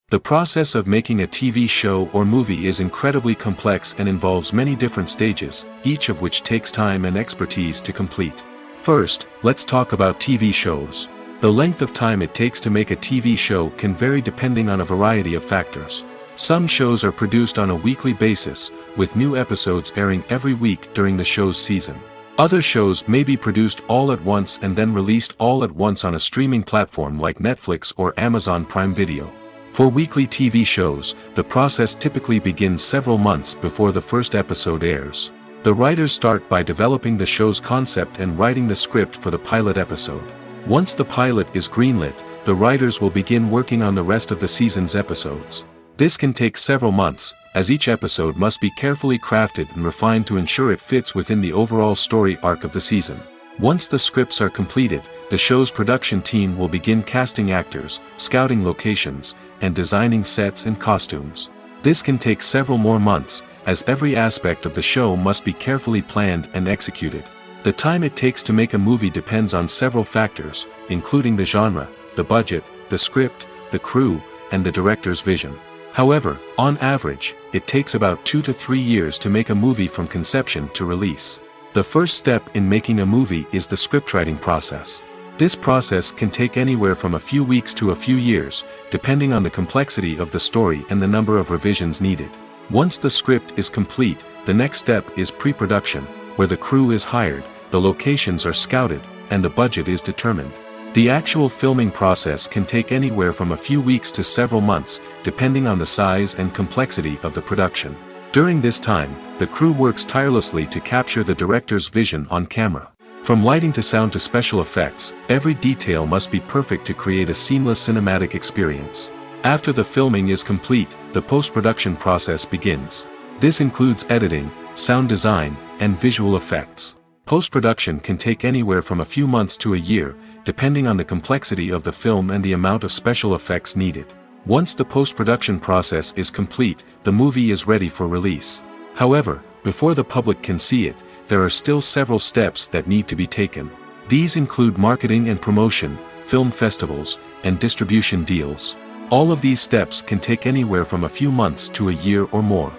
The process of making a TV show or movie is incredibly complex and involves many different stages, each of which takes time and expertise to complete. First, let's talk about TV shows. The length of time it takes to make a TV show can vary depending on a variety of factors. Some shows are produced on a weekly basis, with new episodes airing every week during the show's season. Other shows may be produced all at once and then released all at once on a streaming platform like Netflix or Amazon Prime Video. For weekly TV shows, the process typically begins several months before the first episode airs. The writers start by developing the show's concept and writing the script for the pilot episode. Once the pilot is greenlit, the writers will begin working on the rest of the season's episodes. This can take several months, as each episode must be carefully crafted and refined to ensure it fits within the overall story arc of the season. Once the scripts are completed, the show's production team will begin casting actors, scouting locations, and designing sets and costumes. This can take several more months, as every aspect of the show must be carefully planned and executed. The time it takes to make a movie depends on several factors, including the genre, the budget, the script, the crew, and the director's vision. However, on average, it takes about 2 to 3 years to make a movie from conception to release. The first step in making a movie is the scriptwriting process. This process can take anywhere from a few weeks to a few years, depending on the complexity of the story and the number of revisions needed. Once the script is complete, the next step is pre-production, where the crew is hired, the locations are scouted, and the budget is determined. The actual filming process can take anywhere from a few weeks to several months, depending on the size and complexity of the production. During this time, the crew works tirelessly to capture the director's vision on camera. From lighting to sound to special effects, every detail must be perfect to create a seamless cinematic experience. After the filming is complete, the post-production process begins. This includes editing, sound design, and visual effects. Post-production can take anywhere from a few months to a year, depending on the complexity of the film and the amount of special effects needed. Once the post-production process is complete, the movie is ready for release. However, before the public can see it, there are still several steps that need to be taken. These include marketing and promotion, film festivals, and distribution deals. All of these steps can take anywhere from a few months to a year or more.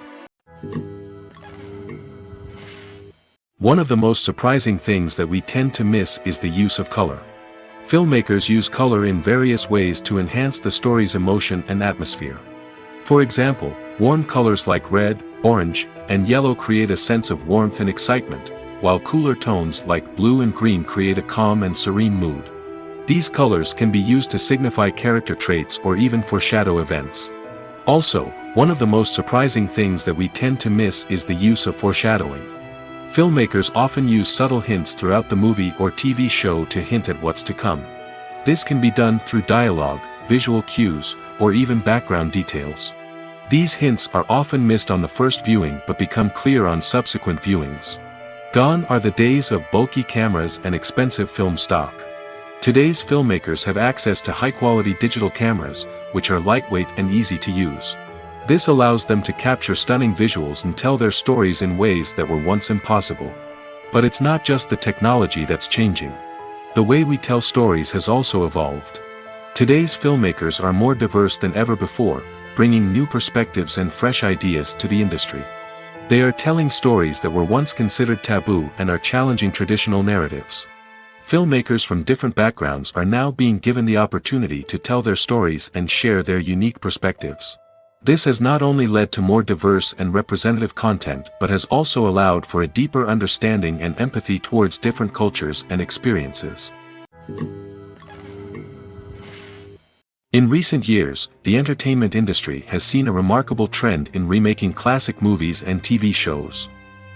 One of the most surprising things that we tend to miss is the use of color. Filmmakers use color in various ways to enhance the story's emotion and atmosphere. For example, warm colors like red, orange, and yellow create a sense of warmth and excitement, while cooler tones like blue and green create a calm and serene mood. These colors can be used to signify character traits or even foreshadow events. Also, one of the most surprising things that we tend to miss is the use of foreshadowing. Filmmakers often use subtle hints throughout the movie or TV show to hint at what's to come. This can be done through dialogue, visual cues, or even background details. These hints are often missed on the first viewing but become clear on subsequent viewings. Gone are the days of bulky cameras and expensive film stock. Today's filmmakers have access to high-quality digital cameras, which are lightweight and easy to use. This allows them to capture stunning visuals and tell their stories in ways that were once impossible. But it's not just the technology that's changing. The way we tell stories has also evolved. Today's filmmakers are more diverse than ever before, bringing new perspectives and fresh ideas to the industry. They are telling stories that were once considered taboo and are challenging traditional narratives. Filmmakers from different backgrounds are now being given the opportunity to tell their stories and share their unique perspectives. This has not only led to more diverse and representative content but has also allowed for a deeper understanding and empathy towards different cultures and experiences. In recent years, the entertainment industry has seen a remarkable trend in remaking classic movies and TV shows.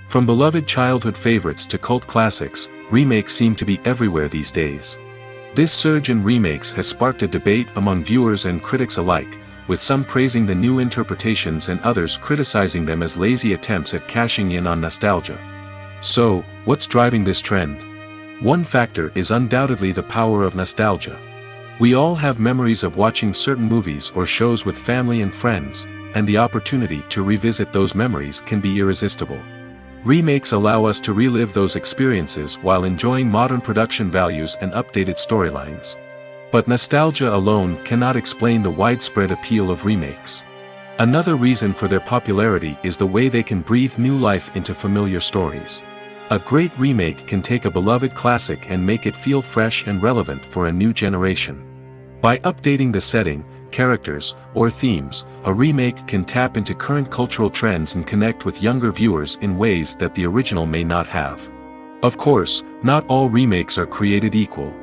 From beloved childhood favorites to cult classics, remakes seem to be everywhere these days. This surge in remakes has sparked a debate among viewers and critics alike, with some praising the new interpretations and others criticizing them as lazy attempts at cashing in on nostalgia. So, what's driving this trend? One factor is undoubtedly the power of nostalgia. We all have memories of watching certain movies or shows with family and friends, and the opportunity to revisit those memories can be irresistible. Remakes allow us to relive those experiences while enjoying modern production values and updated storylines. But nostalgia alone cannot explain the widespread appeal of remakes. Another reason for their popularity is the way they can breathe new life into familiar stories. A great remake can take a beloved classic and make it feel fresh and relevant for a new generation. By updating the setting, characters, or themes, a remake can tap into current cultural trends and connect with younger viewers in ways that the original may not have. Of course, not all remakes are created equal.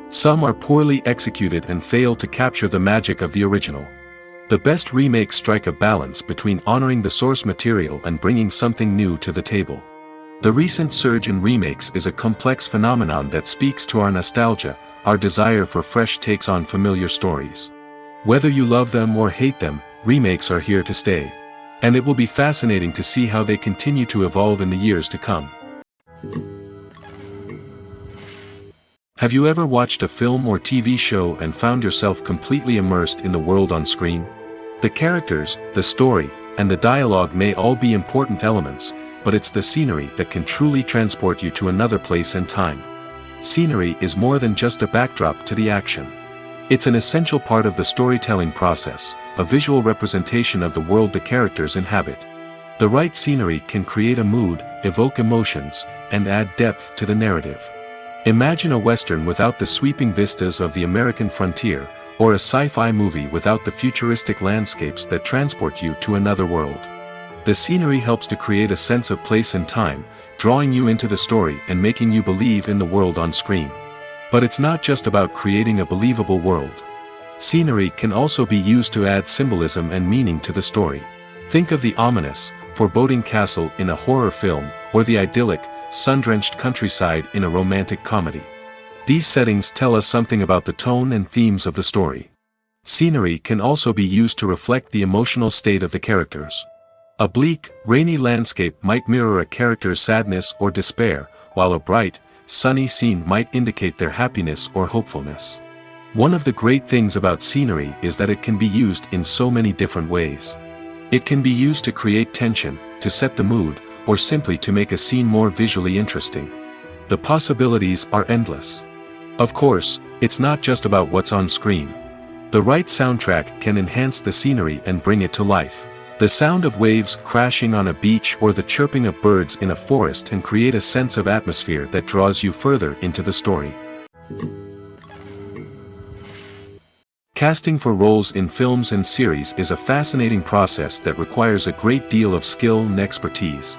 Some are poorly executed and fail to capture the magic of the original. The best remakes strike a balance between honoring the source material and bringing something new to the table. The recent surge in remakes is a complex phenomenon that speaks to our nostalgia, our desire for fresh takes on familiar stories. Whether you love them or hate them, remakes are here to stay. And it will be fascinating to see how they continue to evolve in the years to come. Have you ever watched a film or TV show and found yourself completely immersed in the world on screen? The characters, the story, and the dialogue may all be important elements, but it's the scenery that can truly transport you to another place and time. Scenery is more than just a backdrop to the action. It's an essential part of the storytelling process, a visual representation of the world the characters inhabit. The right scenery can create a mood, evoke emotions, and add depth to the narrative. Imagine a Western without the sweeping vistas of the American frontier, or a sci-fi movie without the futuristic landscapes that transport you to another world. The scenery helps to create a sense of place and time, drawing you into the story and making you believe in the world on screen. But it's not just about creating a believable world. Scenery can also be used to add symbolism and meaning to the story. Think of the ominous, foreboding castle in a horror film, or the idyllic, sun-drenched countryside in a romantic comedy. These settings tell us something about the tone and themes of the story. Scenery can also be used to reflect the emotional state of the characters. A bleak, rainy landscape might mirror a character's sadness or despair, while a bright, sunny scene might indicate their happiness or hopefulness. One of the great things about scenery is that it can be used in so many different ways. It can be used to create tension, to set the mood, or simply to make a scene more visually interesting. The possibilities are endless. Of course, it's not just about what's on screen. The right soundtrack can enhance the scenery and bring it to life. The sound of waves crashing on a beach or the chirping of birds in a forest can create a sense of atmosphere that draws you further into the story. Casting for roles in films and series is a fascinating process that requires a great deal of skill and expertise.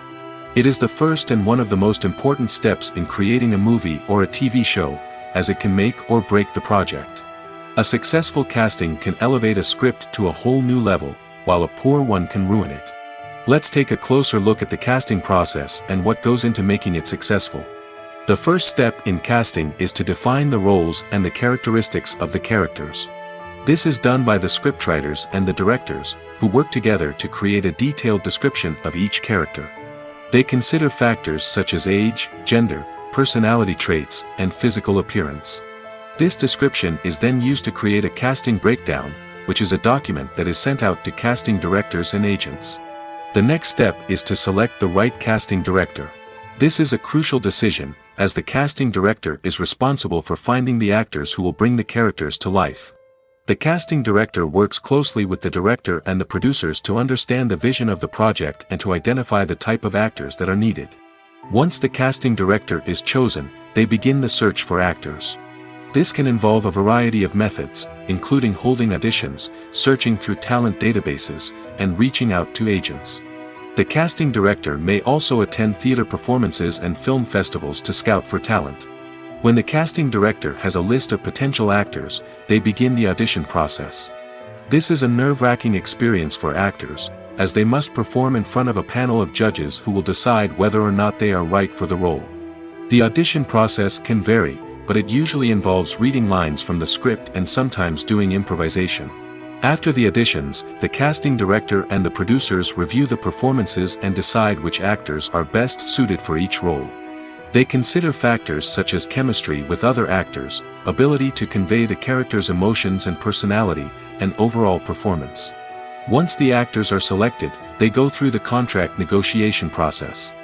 It is the first and one of the most important steps in creating a movie or a TV show, as it can make or break the project. A successful casting can elevate a script to a whole new level, while a poor one can ruin it. Let's take a closer look at the casting process and what goes into making it successful. The first step in casting is to define the roles and the characteristics of the characters. This is done by the scriptwriters and the directors, who work together to create a detailed description of each character. They consider factors such as age, gender, personality traits, and physical appearance. This description is then used to create a casting breakdown, which is a document that is sent out to casting directors and agents. The next step is to select the right casting director. This is a crucial decision, as the casting director is responsible for finding the actors who will bring the characters to life. The casting director works closely with the director and the producers to understand the vision of the project and to identify the type of actors that are needed. Once the casting director is chosen, they begin the search for actors. This can involve a variety of methods, including holding auditions, searching through talent databases, and reaching out to agents. The casting director may also attend theater performances and film festivals to scout for talent. When the casting director has a list of potential actors, they begin the audition process. This is a nerve-wracking experience for actors, as they must perform in front of a panel of judges who will decide whether or not they are right for the role. The audition process can vary, but it usually involves reading lines from the script and sometimes doing improvisation. After the auditions, the casting director and the producers review the performances and decide which actors are best suited for each role. They consider factors such as chemistry with other actors, ability to convey the character's emotions and personality, and overall performance. Once the actors are selected, they go through the contract negotiation process.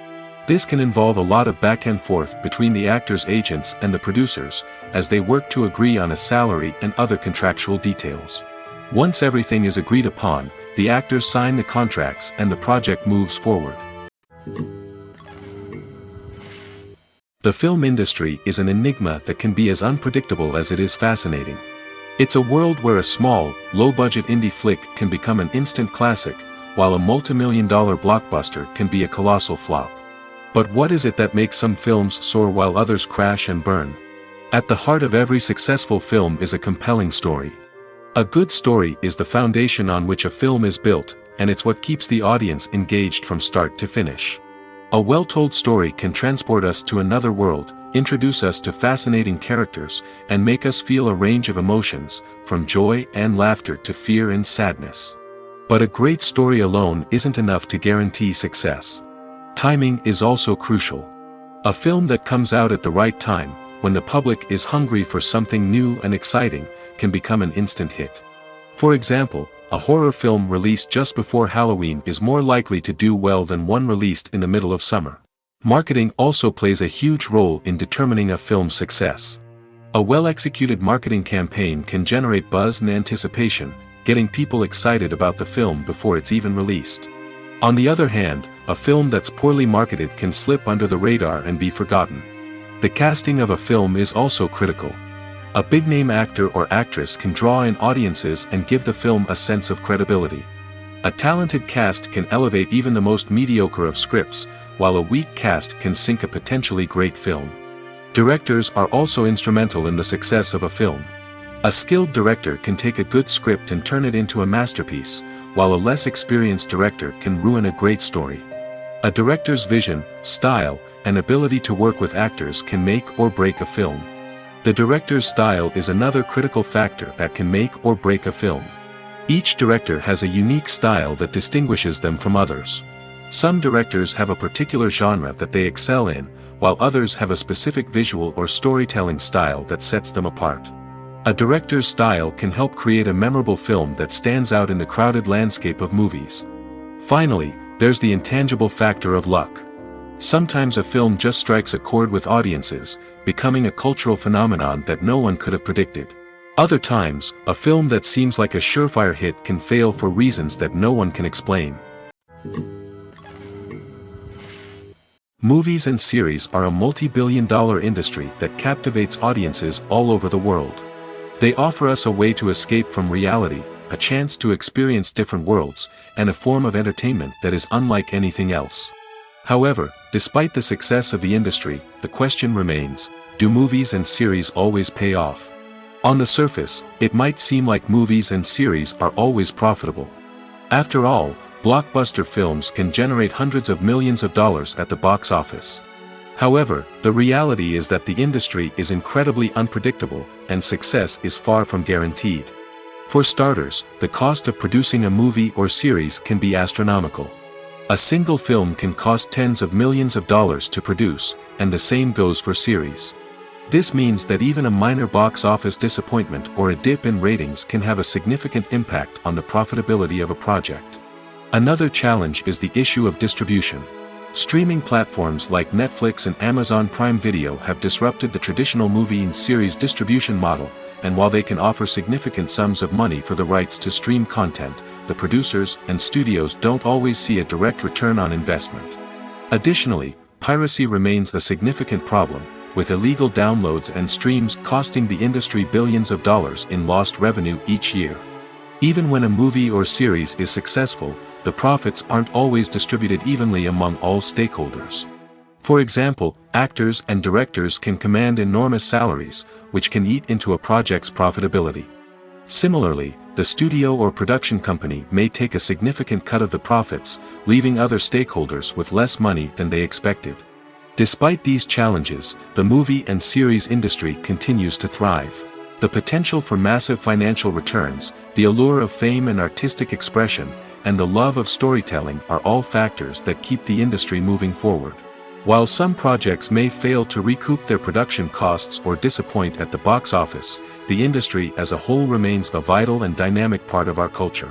This can involve a lot of back and forth between the actors' agents and the producers, as they work to agree on a salary and other contractual details. Once everything is agreed upon, the actors sign the contracts and the project moves forward. The film industry is an enigma that can be as unpredictable as it is fascinating. It's a world where a small, low-budget indie flick can become an instant classic, while a multi-million-dollar blockbuster can be a colossal flop. But what is it that makes some films soar while others crash and burn? At the heart of every successful film is a compelling story. A good story is the foundation on which a film is built, and it's what keeps the audience engaged from start to finish. A well-told story can transport us to another world, introduce us to fascinating characters, and make us feel a range of emotions, from joy and laughter to fear and sadness. But a great story alone isn't enough to guarantee success. Timing is also crucial. A film that comes out at the right time, when the public is hungry for something new and exciting, can become an instant hit. For example, a horror film released just before Halloween is more likely to do well than one released in the middle of summer. Marketing also plays a huge role in determining a film's success. A well-executed marketing campaign can generate buzz and anticipation, getting people excited about the film before it's even released. On the other hand, a film that's poorly marketed can slip under the radar and be forgotten. The casting of a film is also critical. A big-name actor or actress can draw in audiences and give the film a sense of credibility. A talented cast can elevate even the most mediocre of scripts, while a weak cast can sink a potentially great film. Directors are also instrumental in the success of a film. A skilled director can take a good script and turn it into a masterpiece, while a less experienced director can ruin a great story. A director's vision, style, and ability to work with actors can make or break a film. The director's style is another critical factor that can make or break a film. Each director has a unique style that distinguishes them from others. Some directors have a particular genre that they excel in, while others have a specific visual or storytelling style that sets them apart. A director's style can help create a memorable film that stands out in the crowded landscape of movies. Finally, there's the intangible factor of luck. Sometimes a film just strikes a chord with audiences, becoming a cultural phenomenon that no one could have predicted. Other times, a film that seems like a surefire hit can fail for reasons that no one can explain. Movies and series are a multi-billion-dollar industry that captivates audiences all over the world. They offer us a way to escape from reality, a chance to experience different worlds, and a form of entertainment that is unlike anything else. However, despite the success of the industry, the question remains, do movies and series always pay off? On the surface, it might seem like movies and series are always profitable. After all, blockbuster films can generate hundreds of millions of dollars at the box office. However, the reality is that the industry is incredibly unpredictable, and success is far from guaranteed. For starters, the cost of producing a movie or series can be astronomical. A single film can cost tens of millions of dollars to produce, and the same goes for series. This means that even a minor box office disappointment or a dip in ratings can have a significant impact on the profitability of a project. Another challenge is the issue of distribution. Streaming platforms like Netflix and Amazon Prime Video have disrupted the traditional movie and series distribution model, and while they can offer significant sums of money for the rights to stream content, the producers and studios don't always see a direct return on investment. Additionally, piracy remains a significant problem, with illegal downloads and streams costing the industry billions of dollars in lost revenue each year. Even when a movie or series is successful, the profits aren't always distributed evenly among all stakeholders. For example, actors and directors can command enormous salaries, which can eat into a project's profitability. Similarly, the studio or production company may take a significant cut of the profits, leaving other stakeholders with less money than they expected. Despite these challenges, the movie and series industry continues to thrive. The potential for massive financial returns, the allure of fame and artistic expression, and the love of storytelling are all factors that keep the industry moving forward. While some projects may fail to recoup their production costs or disappoint at the box office, the industry as a whole remains a vital and dynamic part of our culture.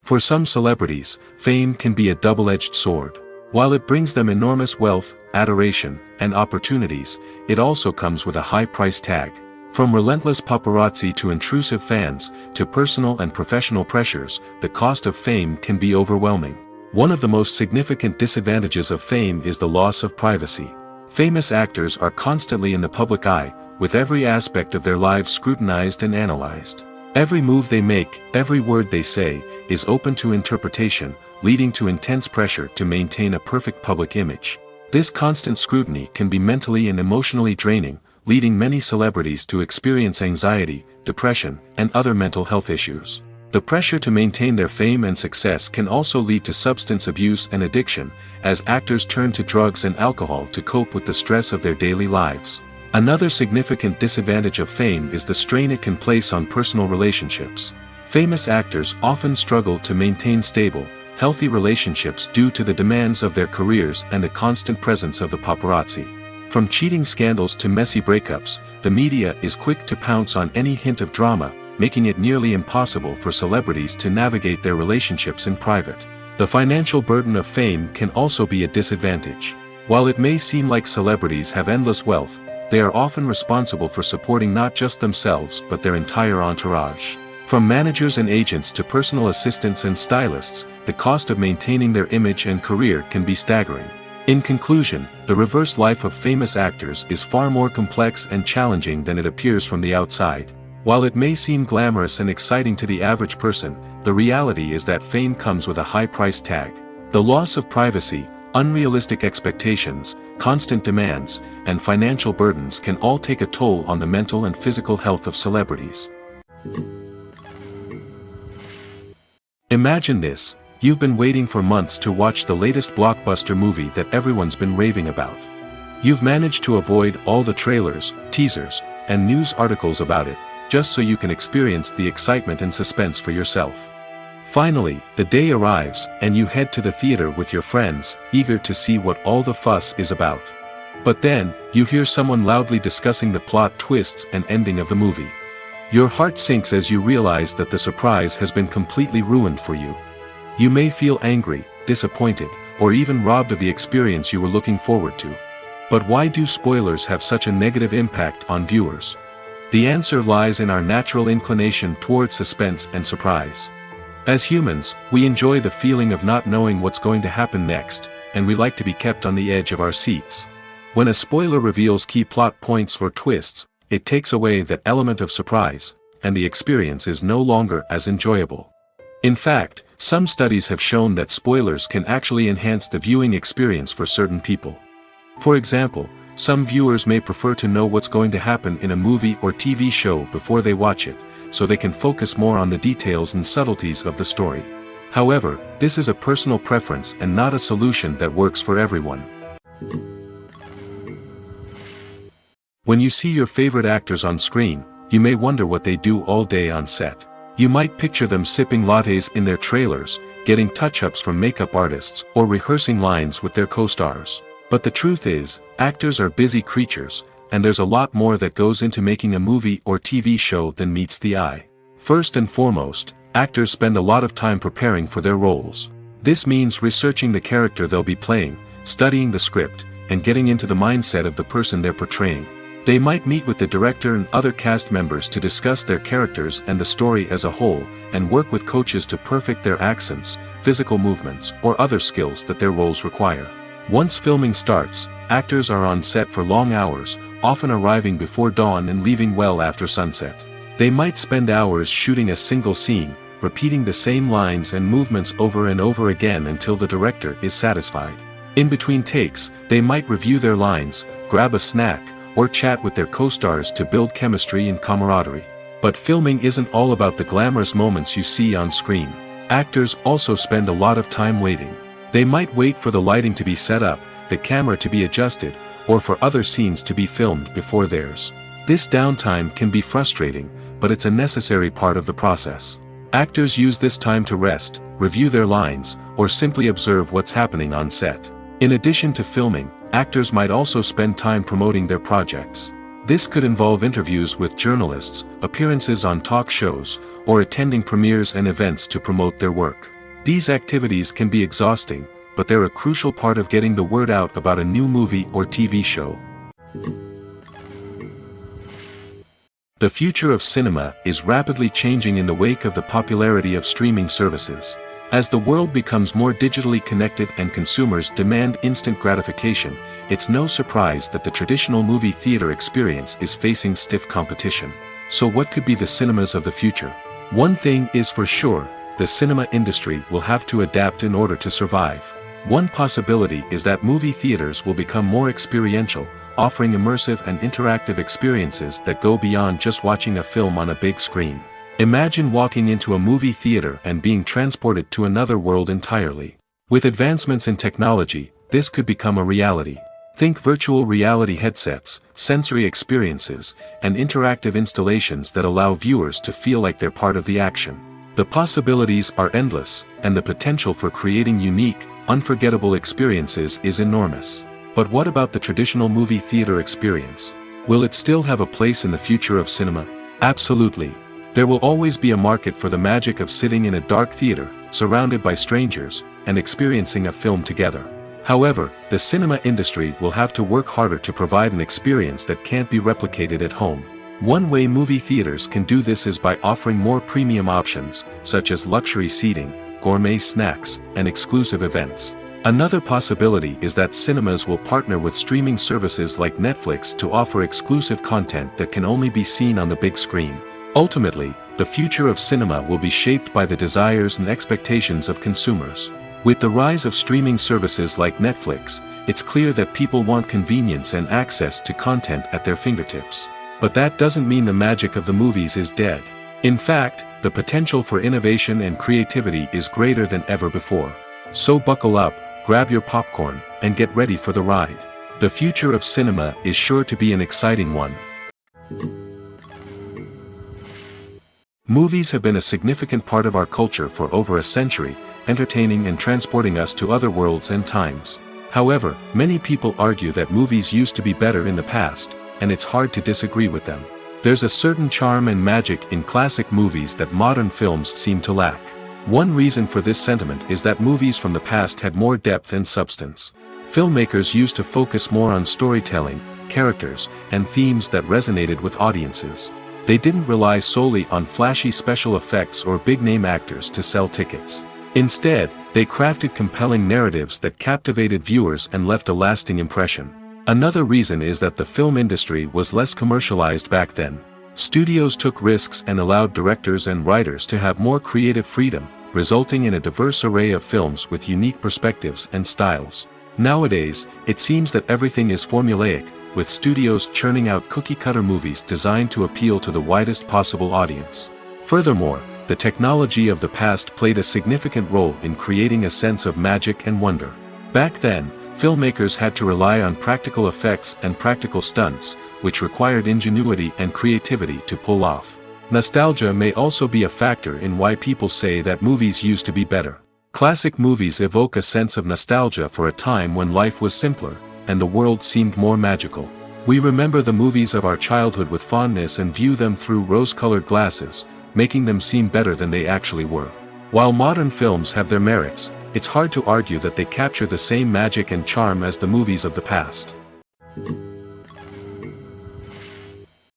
For some celebrities, fame can be a double-edged sword. While it brings them enormous wealth, adoration, and opportunities, it also comes with a high price tag. From relentless paparazzi to intrusive fans, to personal and professional pressures, the cost of fame can be overwhelming. One of the most significant disadvantages of fame is the loss of privacy. Famous actors are constantly in the public eye, with every aspect of their lives scrutinized and analyzed. Every move they make, every word they say, is open to interpretation, leading to intense pressure to maintain a perfect public image. This constant scrutiny can be mentally and emotionally draining, leading many celebrities to experience anxiety, depression, and other mental health issues. The pressure to maintain their fame and success can also lead to substance abuse and addiction, as actors turn to drugs and alcohol to cope with the stress of their daily lives. Another significant disadvantage of fame is the strain it can place on personal relationships. Famous actors often struggle to maintain stable, healthy relationships due to the demands of their careers and the constant presence of the paparazzi. From cheating scandals to messy breakups, the media is quick to pounce on any hint of drama, making it nearly impossible for celebrities to navigate their relationships in private. The financial burden of fame can also be a disadvantage. While it may seem like celebrities have endless wealth, they are often responsible for supporting not just themselves but their entire entourage. From managers and agents to personal assistants and stylists, the cost of maintaining their image and career can be staggering. In conclusion, the reverse life of famous actors is far more complex and challenging than it appears from the outside. While it may seem glamorous and exciting to the average person, the reality is that fame comes with a high price tag. The loss of privacy, unrealistic expectations, constant demands, and financial burdens can all take a toll on the mental and physical health of celebrities. Imagine this: you've been waiting for months to watch the latest blockbuster movie that everyone's been raving about. You've managed to avoid all the trailers, teasers, and news articles about it, just so you can experience the excitement and suspense for yourself. Finally, the day arrives, and you head to the theater with your friends, eager to see what all the fuss is about. But then, you hear someone loudly discussing the plot twists and ending of the movie. Your heart sinks as you realize that the surprise has been completely ruined for you. You may feel angry, disappointed, or even robbed of the experience you were looking forward to. But why do spoilers have such a negative impact on viewers? The answer lies in our natural inclination toward suspense and surprise. As humans, we enjoy the feeling of not knowing what's going to happen next, and we like to be kept on the edge of our seats. When a spoiler reveals key plot points or twists, it takes away that element of surprise, and the experience is no longer as enjoyable. In fact, some studies have shown that spoilers can actually enhance the viewing experience for certain people. For example, some viewers may prefer to know what's going to happen in a movie or TV show before they watch it, so they can focus more on the details and subtleties of the story. However, this is a personal preference and not a solution that works for everyone. When you see your favorite actors on screen, you may wonder what they do all day on set. You might picture them sipping lattes in their trailers, getting touch-ups from makeup artists, or rehearsing lines with their co-stars. But the truth is, actors are busy creatures, and there's a lot more that goes into making a movie or TV show than meets the eye. First and foremost, actors spend a lot of time preparing for their roles. This means researching the character they'll be playing, studying the script, and getting into the mindset of the person they're portraying. They might meet with the director and other cast members to discuss their characters and the story as a whole, and work with coaches to perfect their accents, physical movements, or other skills that their roles require. Once filming starts, actors are on set for long hours, often arriving before dawn and leaving well after sunset. They might spend hours shooting a single scene, repeating the same lines and movements over and over again until the director is satisfied. In between takes, they might review their lines, grab a snack, or chat with their co-stars to build chemistry and camaraderie. But filming isn't all about the glamorous moments you see on screen. Actors also spend a lot of time waiting. They might wait for the lighting to be set up, the camera to be adjusted, or for other scenes to be filmed before theirs. This downtime can be frustrating, but it's a necessary part of the process. Actors use this time to rest, review their lines, or simply observe what's happening on set. In addition to filming, actors might also spend time promoting their projects. This could involve interviews with journalists, appearances on talk shows, or attending premieres and events to promote their work. These activities can be exhausting, but they're a crucial part of getting the word out about a new movie or TV show. The future of cinema is rapidly changing in the wake of the popularity of streaming services. As the world becomes more digitally connected and consumers demand instant gratification, it's no surprise that the traditional movie theater experience is facing stiff competition. So what could be the cinemas of the future? One thing is for sure, the cinema industry will have to adapt in order to survive. One possibility is that movie theaters will become more experiential, offering immersive and interactive experiences that go beyond just watching a film on a big screen. Imagine walking into a movie theater and being transported to another world entirely. With advancements in technology, this could become a reality. Think virtual reality headsets, sensory experiences, and interactive installations that allow viewers to feel like they're part of the action. The possibilities are endless, and the potential for creating unique, unforgettable experiences is enormous. But what about the traditional movie theater experience? Will it still have a place in the future of cinema? Absolutely. There will always be a market for the magic of sitting in a dark theater, surrounded by strangers, and experiencing a film together. However, the cinema industry will have to work harder to provide an experience that can't be replicated at home. One way movie theaters can do this is by offering more premium options, such as luxury seating, gourmet snacks, and exclusive events. Another possibility is that cinemas will partner with streaming services like Netflix to offer exclusive content that can only be seen on the big screen. Ultimately, the future of cinema will be shaped by the desires and expectations of consumers. With the rise of streaming services like Netflix, it's clear that people want convenience and access to content at their fingertips. But that doesn't mean the magic of the movies is dead. In fact, the potential for innovation and creativity is greater than ever before. So buckle up, grab your popcorn, and get ready for the ride. The future of cinema is sure to be an exciting one. Movies have been a significant part of our culture for over a century, entertaining and transporting us to other worlds and times. However, many people argue that movies used to be better in the past, and it's hard to disagree with them. There's a certain charm and magic in classic movies that modern films seem to lack. One reason for this sentiment is that movies from the past had more depth and substance. Filmmakers used to focus more on storytelling, characters, and themes that resonated with audiences. They didn't rely solely on flashy special effects or big-name actors to sell tickets. Instead, they crafted compelling narratives that captivated viewers and left a lasting impression. Another reason is that the film industry was less commercialized back then. Studios took risks and allowed directors and writers to have more creative freedom, resulting in a diverse array of films with unique perspectives and styles. Nowadays, it seems that everything is formulaic, with studios churning out cookie-cutter movies designed to appeal to the widest possible audience. Furthermore, the technology of the past played a significant role in creating a sense of magic and wonder. Back then, Filmmakers had to rely on practical effects and practical stunts, which required ingenuity and creativity to pull off. Nostalgia may also be a factor in why people say that movies used to be better. Classic movies evoke a sense of nostalgia for a time when life was simpler, and the world seemed more magical. We remember the movies of our childhood with fondness and view them through rose-colored glasses, making them seem better than they actually were. While modern films have their merits, it's hard to argue that they capture the same magic and charm as the movies of the past.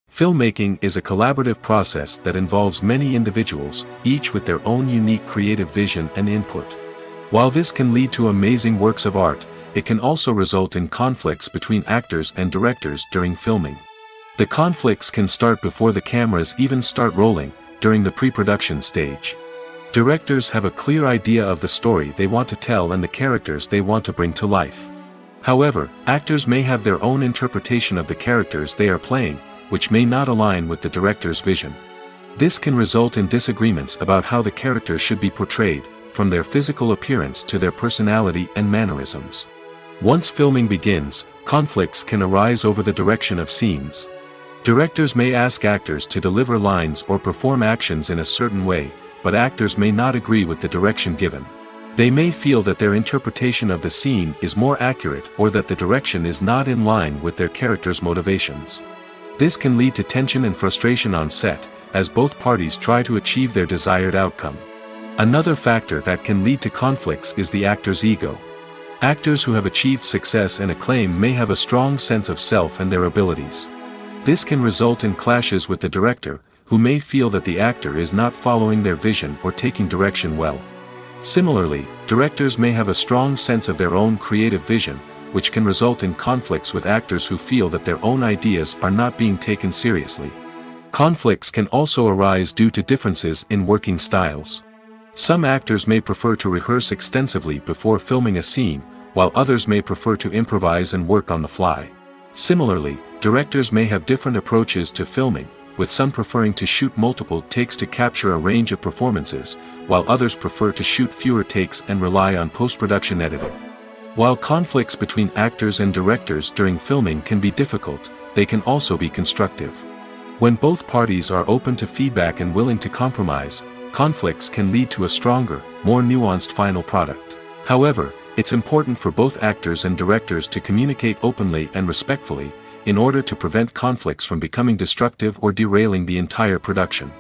Filmmaking is a collaborative process that involves many individuals, each with their own unique creative vision and input. While this can lead to amazing works of art, it can also result in conflicts between actors and directors during filming. The conflicts can start before the cameras even start rolling, during the pre-production stage. Directors have a clear idea of the story they want to tell and the characters they want to bring to life. However, actors may have their own interpretation of the characters they are playing, which may not align with the director's vision. This can result in disagreements about how the characters should be portrayed, from their physical appearance to their personality and mannerisms. Once filming begins, conflicts can arise over the direction of scenes. Directors may ask actors to deliver lines or perform actions in a certain way, but actors may not agree with the direction given. They may feel that their interpretation of the scene is more accurate or that the direction is not in line with their character's motivations. This can lead to tension and frustration on set, as both parties try to achieve their desired outcome. Another factor that can lead to conflicts is the actor's ego. Actors who have achieved success and acclaim may have a strong sense of self and their abilities. This can result in clashes with the director, who may feel that the actor is not following their vision or taking direction well. Similarly, directors may have a strong sense of their own creative vision, which can result in conflicts with actors who feel that their own ideas are not being taken seriously. Conflicts can also arise due to differences in working styles. Some actors may prefer to rehearse extensively before filming a scene, while others may prefer to improvise and work on the fly. Similarly, directors may have different approaches to filming, with some preferring to shoot multiple takes to capture a range of performances, while others prefer to shoot fewer takes and rely on post-production editing. While conflicts between actors and directors during filming can be difficult, they can also be constructive. When both parties are open to feedback and willing to compromise, conflicts can lead to a stronger, more nuanced final product. However, it's important for both actors and directors to communicate openly and respectfully, in order to prevent conflicts from becoming destructive or derailing the entire production.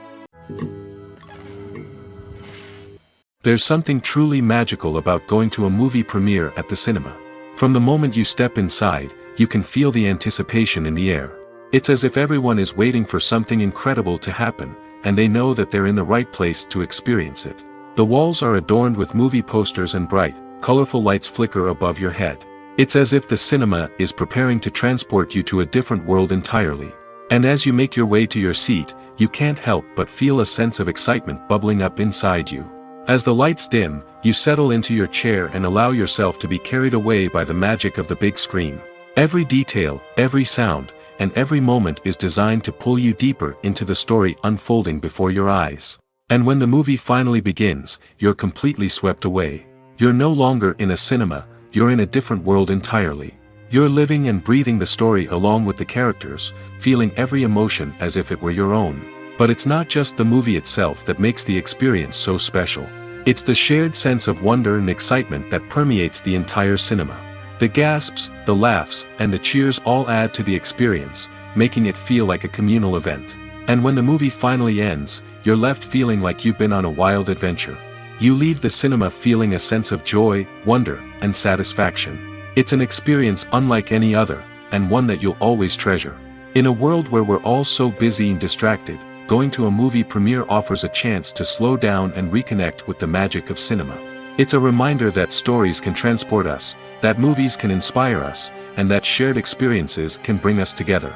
There's something truly magical about going to a movie premiere at the cinema. From the moment you step inside, you can feel the anticipation in the air. It's as if everyone is waiting for something incredible to happen, and they know that they're in the right place to experience it. The walls are adorned with movie posters and bright, colorful lights flicker above your head. It's as if the cinema is preparing to transport you to a different world entirely. And as you make your way to your seat, you can't help but feel a sense of excitement bubbling up inside you. As the lights dim, you settle into your chair and allow yourself to be carried away by the magic of the big screen. Every detail, every sound, and every moment is designed to pull you deeper into the story unfolding before your eyes. And when the movie finally begins, you're completely swept away. You're no longer in a cinema, you're in a different world entirely. You're living and breathing the story along with the characters, feeling every emotion as if it were your own. But it's not just the movie itself that makes the experience so special. It's the shared sense of wonder and excitement that permeates the entire cinema. The gasps, the laughs, and the cheers all add to the experience, making it feel like a communal event. And when the movie finally ends, you're left feeling like you've been on a wild adventure. You leave the cinema feeling a sense of joy, wonder, and satisfaction. It's an experience unlike any other, and one that you'll always treasure. In a world where we're all so busy and distracted, going to a movie premiere offers a chance to slow down and reconnect with the magic of cinema. It's a reminder that stories can transport us, that movies can inspire us, and that shared experiences can bring us together.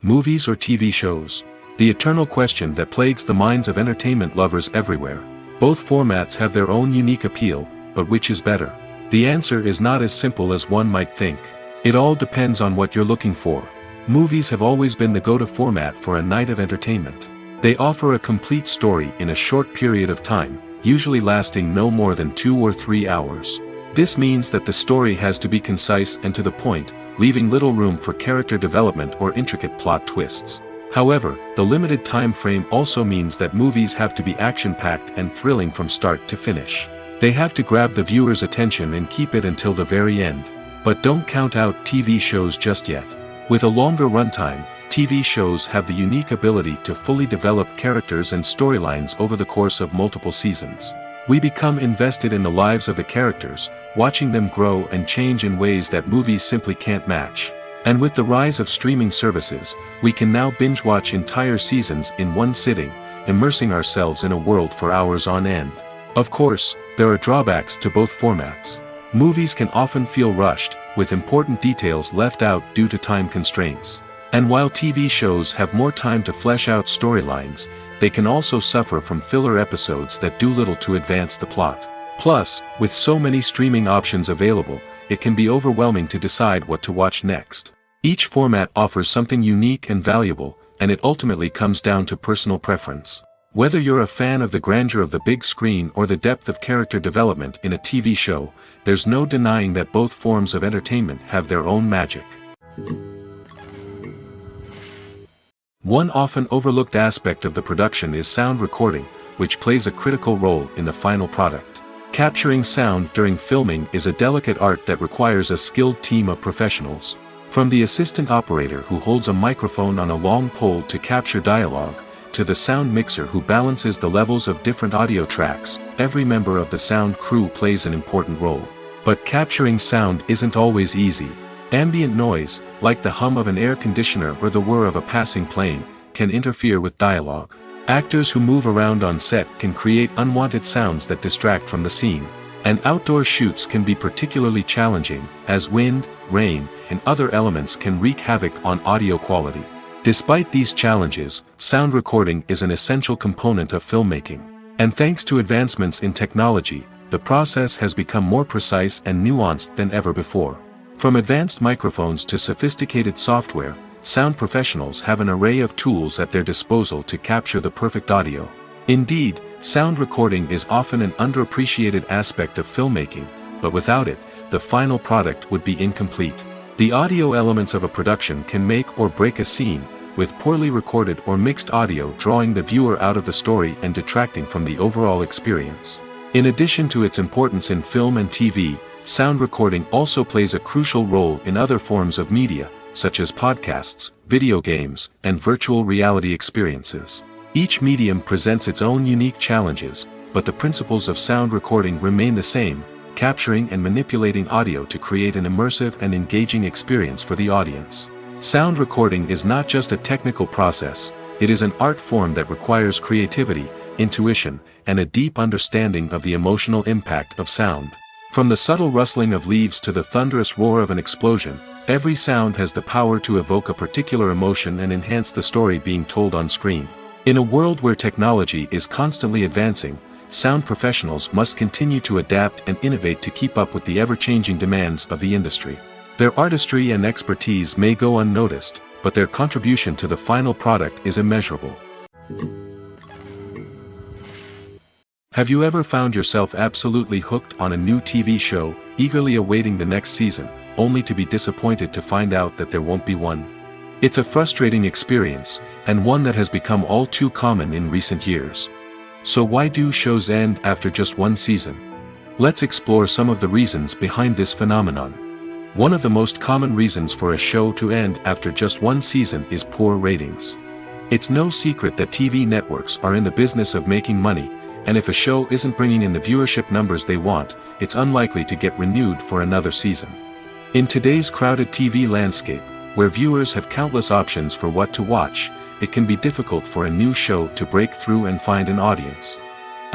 Movies or TV shows? The eternal question that plagues the minds of entertainment lovers everywhere. Both formats have their own unique appeal, but which is better? The answer is not as simple as one might think. It all depends on what you're looking for. Movies have always been the go-to format for a night of entertainment. They offer a complete story in a short period of time, usually lasting no more than 2 or 3 hours. This means that the story has to be concise and to the point, leaving little room for character development or intricate plot twists. However, the limited time frame also means that movies have to be action-packed and thrilling from start to finish. They have to grab the viewer's attention and keep it until the very end. But don't count out TV shows just yet. With a longer runtime, TV shows have the unique ability to fully develop characters and storylines over the course of multiple seasons. We become invested in the lives of the characters, watching them grow and change in ways that movies simply can't match. And with the rise of streaming services, we can now binge-watch entire seasons in one sitting, immersing ourselves in a world for hours on end. Of course, there are drawbacks to both formats. Movies can often feel rushed, with important details left out due to time constraints. And while TV shows have more time to flesh out storylines, they can also suffer from filler episodes that do little to advance the plot. Plus, with so many streaming options available, it can be overwhelming to decide what to watch next. Each format offers something unique and valuable, and it ultimately comes down to personal preference. Whether you're a fan of the grandeur of the big screen or the depth of character development in a TV show, there's no denying that both forms of entertainment have their own magic. One often overlooked aspect of the production is sound recording, which plays a critical role in the final product. Capturing sound during filming is a delicate art that requires a skilled team of professionals. From the assistant operator who holds a microphone on a long pole to capture dialogue, to the sound mixer who balances the levels of different audio tracks, every member of the sound crew plays an important role. But capturing sound isn't always easy. Ambient noise, like the hum of an air conditioner or the whir of a passing plane, can interfere with dialogue. Actors who move around on set can create unwanted sounds that distract from the scene. And outdoor shoots can be particularly challenging, as wind, rain, and other elements can wreak havoc on audio quality. Despite these challenges, sound recording is an essential component of filmmaking. And thanks to advancements in technology, the process has become more precise and nuanced than ever before. From advanced microphones to sophisticated software, sound professionals have an array of tools at their disposal to capture the perfect audio. Indeed, sound recording is often an underappreciated aspect of filmmaking, but without it, the final product would be incomplete. The audio elements of a production can make or break a scene, with poorly recorded or mixed audio drawing the viewer out of the story and detracting from the overall experience. In addition to its importance in film and TV, sound recording also plays a crucial role in other forms of media, such as podcasts, video games, and virtual reality experiences. Each medium presents its own unique challenges, but the principles of sound recording remain the same, capturing and manipulating audio to create an immersive and engaging experience for the audience. Sound recording is not just a technical process, it is an art form that requires creativity, intuition, and a deep understanding of the emotional impact of sound. From the subtle rustling of leaves to the thunderous roar of an explosion, every sound has the power to evoke a particular emotion and enhance the story being told on screen. In a world where technology is constantly advancing, sound professionals must continue to adapt and innovate to keep up with the ever-changing demands of the industry. Their artistry and expertise may go unnoticed, but their contribution to the final product is immeasurable. Have you ever found yourself absolutely hooked on a new TV show, eagerly awaiting the next season, only to be disappointed to find out that there won't be one? It's a frustrating experience, and one that has become all too common in recent years. So why do shows end after just one season? Let's explore some of the reasons behind this phenomenon. One of the most common reasons for a show to end after just one season is poor ratings. It's no secret that TV networks are in the business of making money, and if a show isn't bringing in the viewership numbers they want, it's unlikely to get renewed for another season. In today's crowded TV landscape, where viewers have countless options for what to watch, it can be difficult for a new show to break through and find an audience.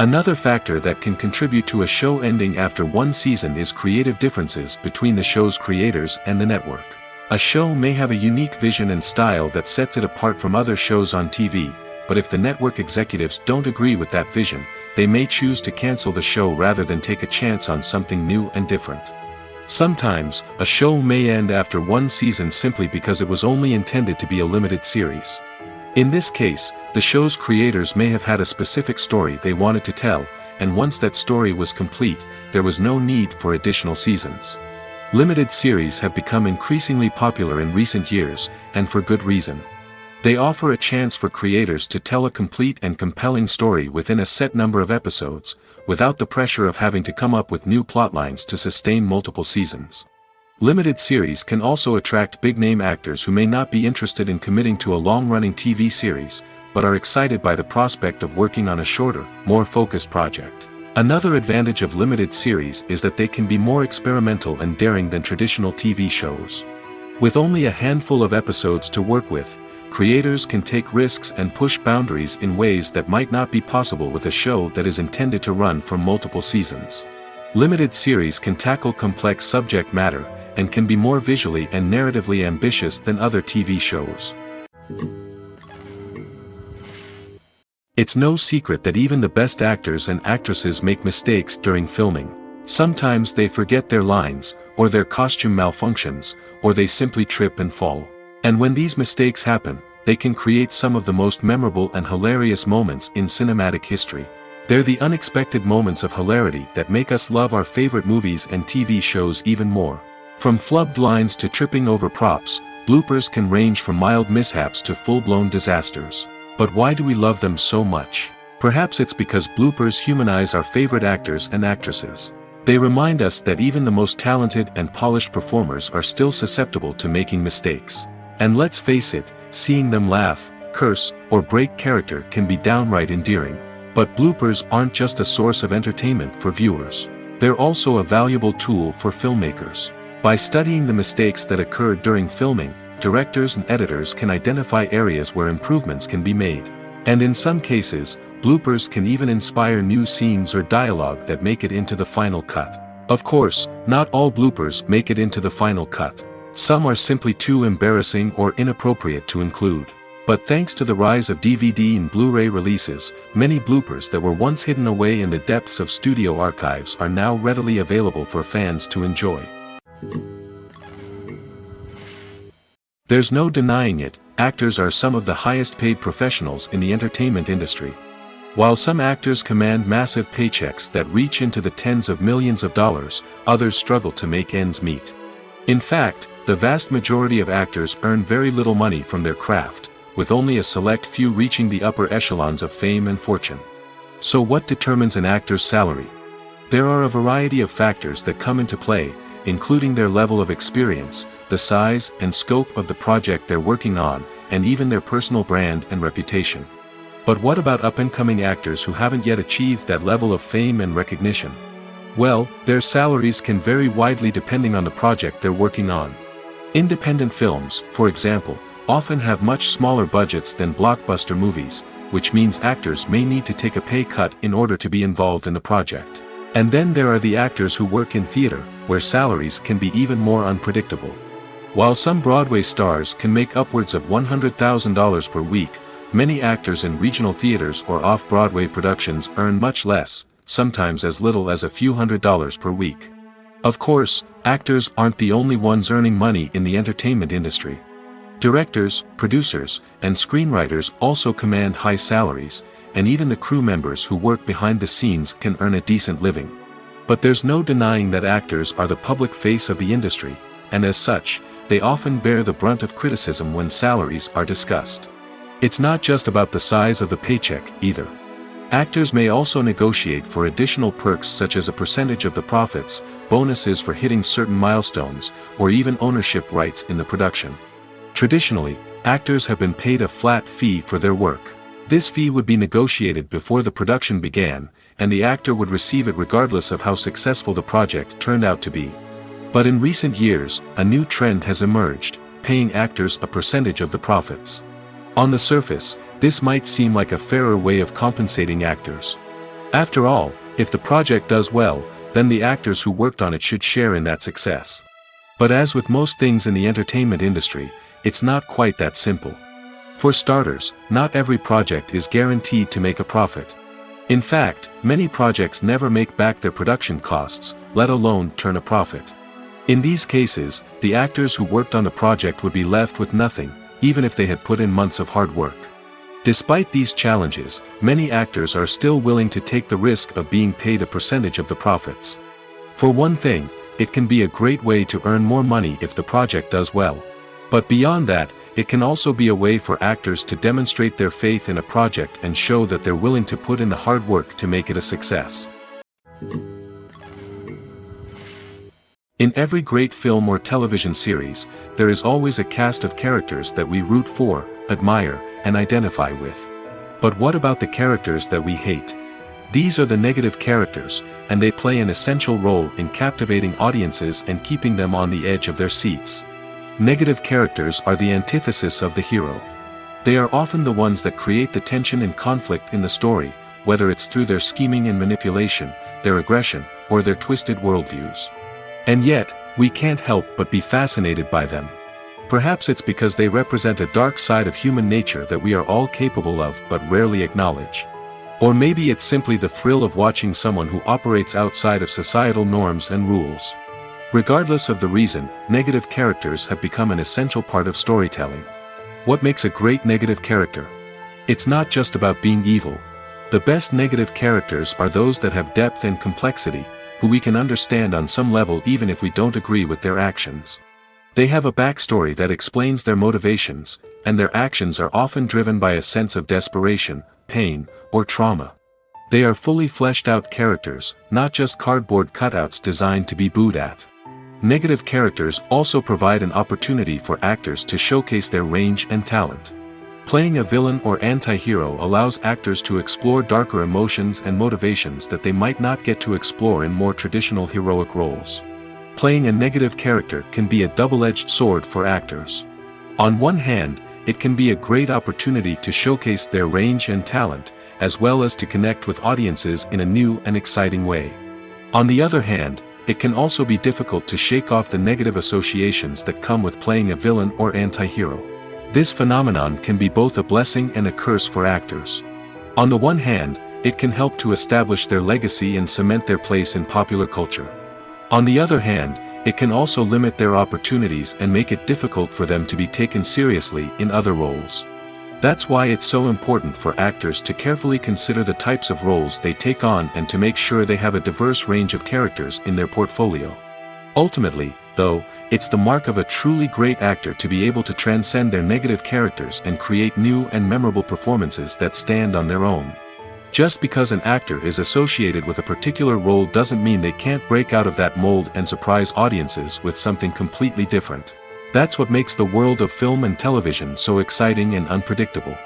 Another factor that can contribute to a show ending after one season is creative differences between the show's creators and the network. A show may have a unique vision and style that sets it apart from other shows on TV, but if the network executives don't agree with that vision, they may choose to cancel the show rather than take a chance on something new and different. Sometimes, a show may end after one season simply because it was only intended to be a limited series. In this case, the show's creators may have had a specific story they wanted to tell, and once that story was complete, there was no need for additional seasons. Limited series have become increasingly popular in recent years, and for good reason. They offer a chance for creators to tell a complete and compelling story within a set number of episodes, without the pressure of having to come up with new plotlines to sustain multiple seasons. Limited series can also attract big-name actors who may not be interested in committing to a long-running TV series, but are excited by the prospect of working on a shorter, more focused project. Another advantage of limited series is that they can be more experimental and daring than traditional TV shows. With only a handful of episodes to work with, creators can take risks and push boundaries in ways that might not be possible with a show that is intended to run for multiple seasons. Limited series can tackle complex subject matter, and can be more visually and narratively ambitious than other TV shows. It's no secret that even the best actors and actresses make mistakes during filming. Sometimes they forget their lines, or their costume malfunctions, or they simply trip and fall. And when these mistakes happen, they can create some of the most memorable and hilarious moments in cinematic history. They're the unexpected moments of hilarity that make us love our favorite movies and TV shows even more. From flubbed lines to tripping over props, bloopers can range from mild mishaps to full-blown disasters. But why do we love them so much? Perhaps it's because bloopers humanize our favorite actors and actresses. They remind us that even the most talented and polished performers are still susceptible to making mistakes. And let's face it, seeing them laugh, curse, or break character can be downright endearing. But bloopers aren't just a source of entertainment for viewers. They're also a valuable tool for filmmakers. By studying the mistakes that occurred during filming, directors and editors can identify areas where improvements can be made. And in some cases, bloopers can even inspire new scenes or dialogue that make it into the final cut. Of course, not all bloopers make it into the final cut. Some are simply too embarrassing or inappropriate to include. But thanks to the rise of DVD and Blu-ray releases, many bloopers that were once hidden away in the depths of studio archives are now readily available for fans to enjoy. There's no denying it, actors are some of the highest paid professionals in the entertainment industry. While some actors command massive paychecks that reach into the tens of millions of dollars, others struggle to make ends meet. In fact, the vast majority of actors earn very little money from their craft, with only a select few reaching the upper echelons of fame and fortune. So what determines an actor's salary? There are a variety of factors that come into play, including their level of experience, the size and scope of the project they're working on, and even their personal brand and reputation. But what about up-and-coming actors who haven't yet achieved that level of fame and recognition? Well, their salaries can vary widely depending on the project they're working on. Independent films, for example, often have much smaller budgets than blockbuster movies, which means actors may need to take a pay cut in order to be involved in the project. And then there are the actors who work in theater, where salaries can be even more unpredictable. While some Broadway stars can make upwards of $100,000 per week, many actors in regional theaters or off-Broadway productions earn much less, sometimes as little as a few $100s per week. Of course, actors aren't the only ones earning money in the entertainment industry. Directors, producers, and screenwriters also command high salaries, and even the crew members who work behind the scenes can earn a decent living. But there's no denying that actors are the public face of the industry, and as such, they often bear the brunt of criticism when salaries are discussed. It's not just about the size of the paycheck, either. Actors may also negotiate for additional perks such as a percentage of the profits, bonuses for hitting certain milestones, or even ownership rights in the production. Traditionally, actors have been paid a flat fee for their work. This fee would be negotiated before the production began, and the actor would receive it regardless of how successful the project turned out to be. But in recent years, a new trend has emerged, paying actors a percentage of the profits. On the surface, this might seem like a fairer way of compensating actors. After all, if the project does well, then the actors who worked on it should share in that success. But as with most things in the entertainment industry, it's not quite that simple. For starters, not every project is guaranteed to make a profit. In fact, many projects never make back their production costs, let alone turn a profit. In these cases, the actors who worked on the project would be left with nothing, even if they had put in months of hard work. Despite these challenges, many actors are still willing to take the risk of being paid a percentage of the profits. For one thing, it can be a great way to earn more money if the project does well. But beyond that, it can also be a way for actors to demonstrate their faith in a project and show that they're willing to put in the hard work to make it a success. In every great film or television series, there is always a cast of characters that we root for, admire, and identify with. But what about the characters that we hate? These are the negative characters, and they play an essential role in captivating audiences and keeping them on the edge of their seats. Negative characters are the antithesis of the hero. They are often the ones that create the tension and conflict in the story, whether it's through their scheming and manipulation, their aggression, or their twisted worldviews. And yet, we can't help but be fascinated by them. Perhaps it's because they represent a dark side of human nature that we are all capable of but rarely acknowledge. Or maybe it's simply the thrill of watching someone who operates outside of societal norms and rules. Regardless of the reason, negative characters have become an essential part of storytelling. What makes a great negative character? It's not just about being evil. The best negative characters are those that have depth and complexity, who we can understand on some level even if we don't agree with their actions. They have a backstory that explains their motivations, and their actions are often driven by a sense of desperation, pain, or trauma. They are fully fleshed out characters, not just cardboard cutouts designed to be booed at. Negative characters also provide an opportunity for actors to showcase their range and talent. Playing a villain or anti-hero allows actors to explore darker emotions and motivations that they might not get to explore in more traditional heroic roles. Playing a negative character can be a double-edged sword for actors. On one hand, it can be a great opportunity to showcase their range and talent, as well as to connect with audiences in a new and exciting way. On the other hand, it can also be difficult to shake off the negative associations that come with playing a villain or anti-hero. This phenomenon can be both a blessing and a curse for actors. On the one hand, it can help to establish their legacy and cement their place in popular culture. On the other hand, it can also limit their opportunities and make it difficult for them to be taken seriously in other roles. That's why it's so important for actors to carefully consider the types of roles they take on and to make sure they have a diverse range of characters in their portfolio. Ultimately, though, it's the mark of a truly great actor to be able to transcend their negative characters and create new and memorable performances that stand on their own. Just because an actor is associated with a particular role doesn't mean they can't break out of that mold and surprise audiences with something completely different. That's what makes the world of film and television so exciting and unpredictable.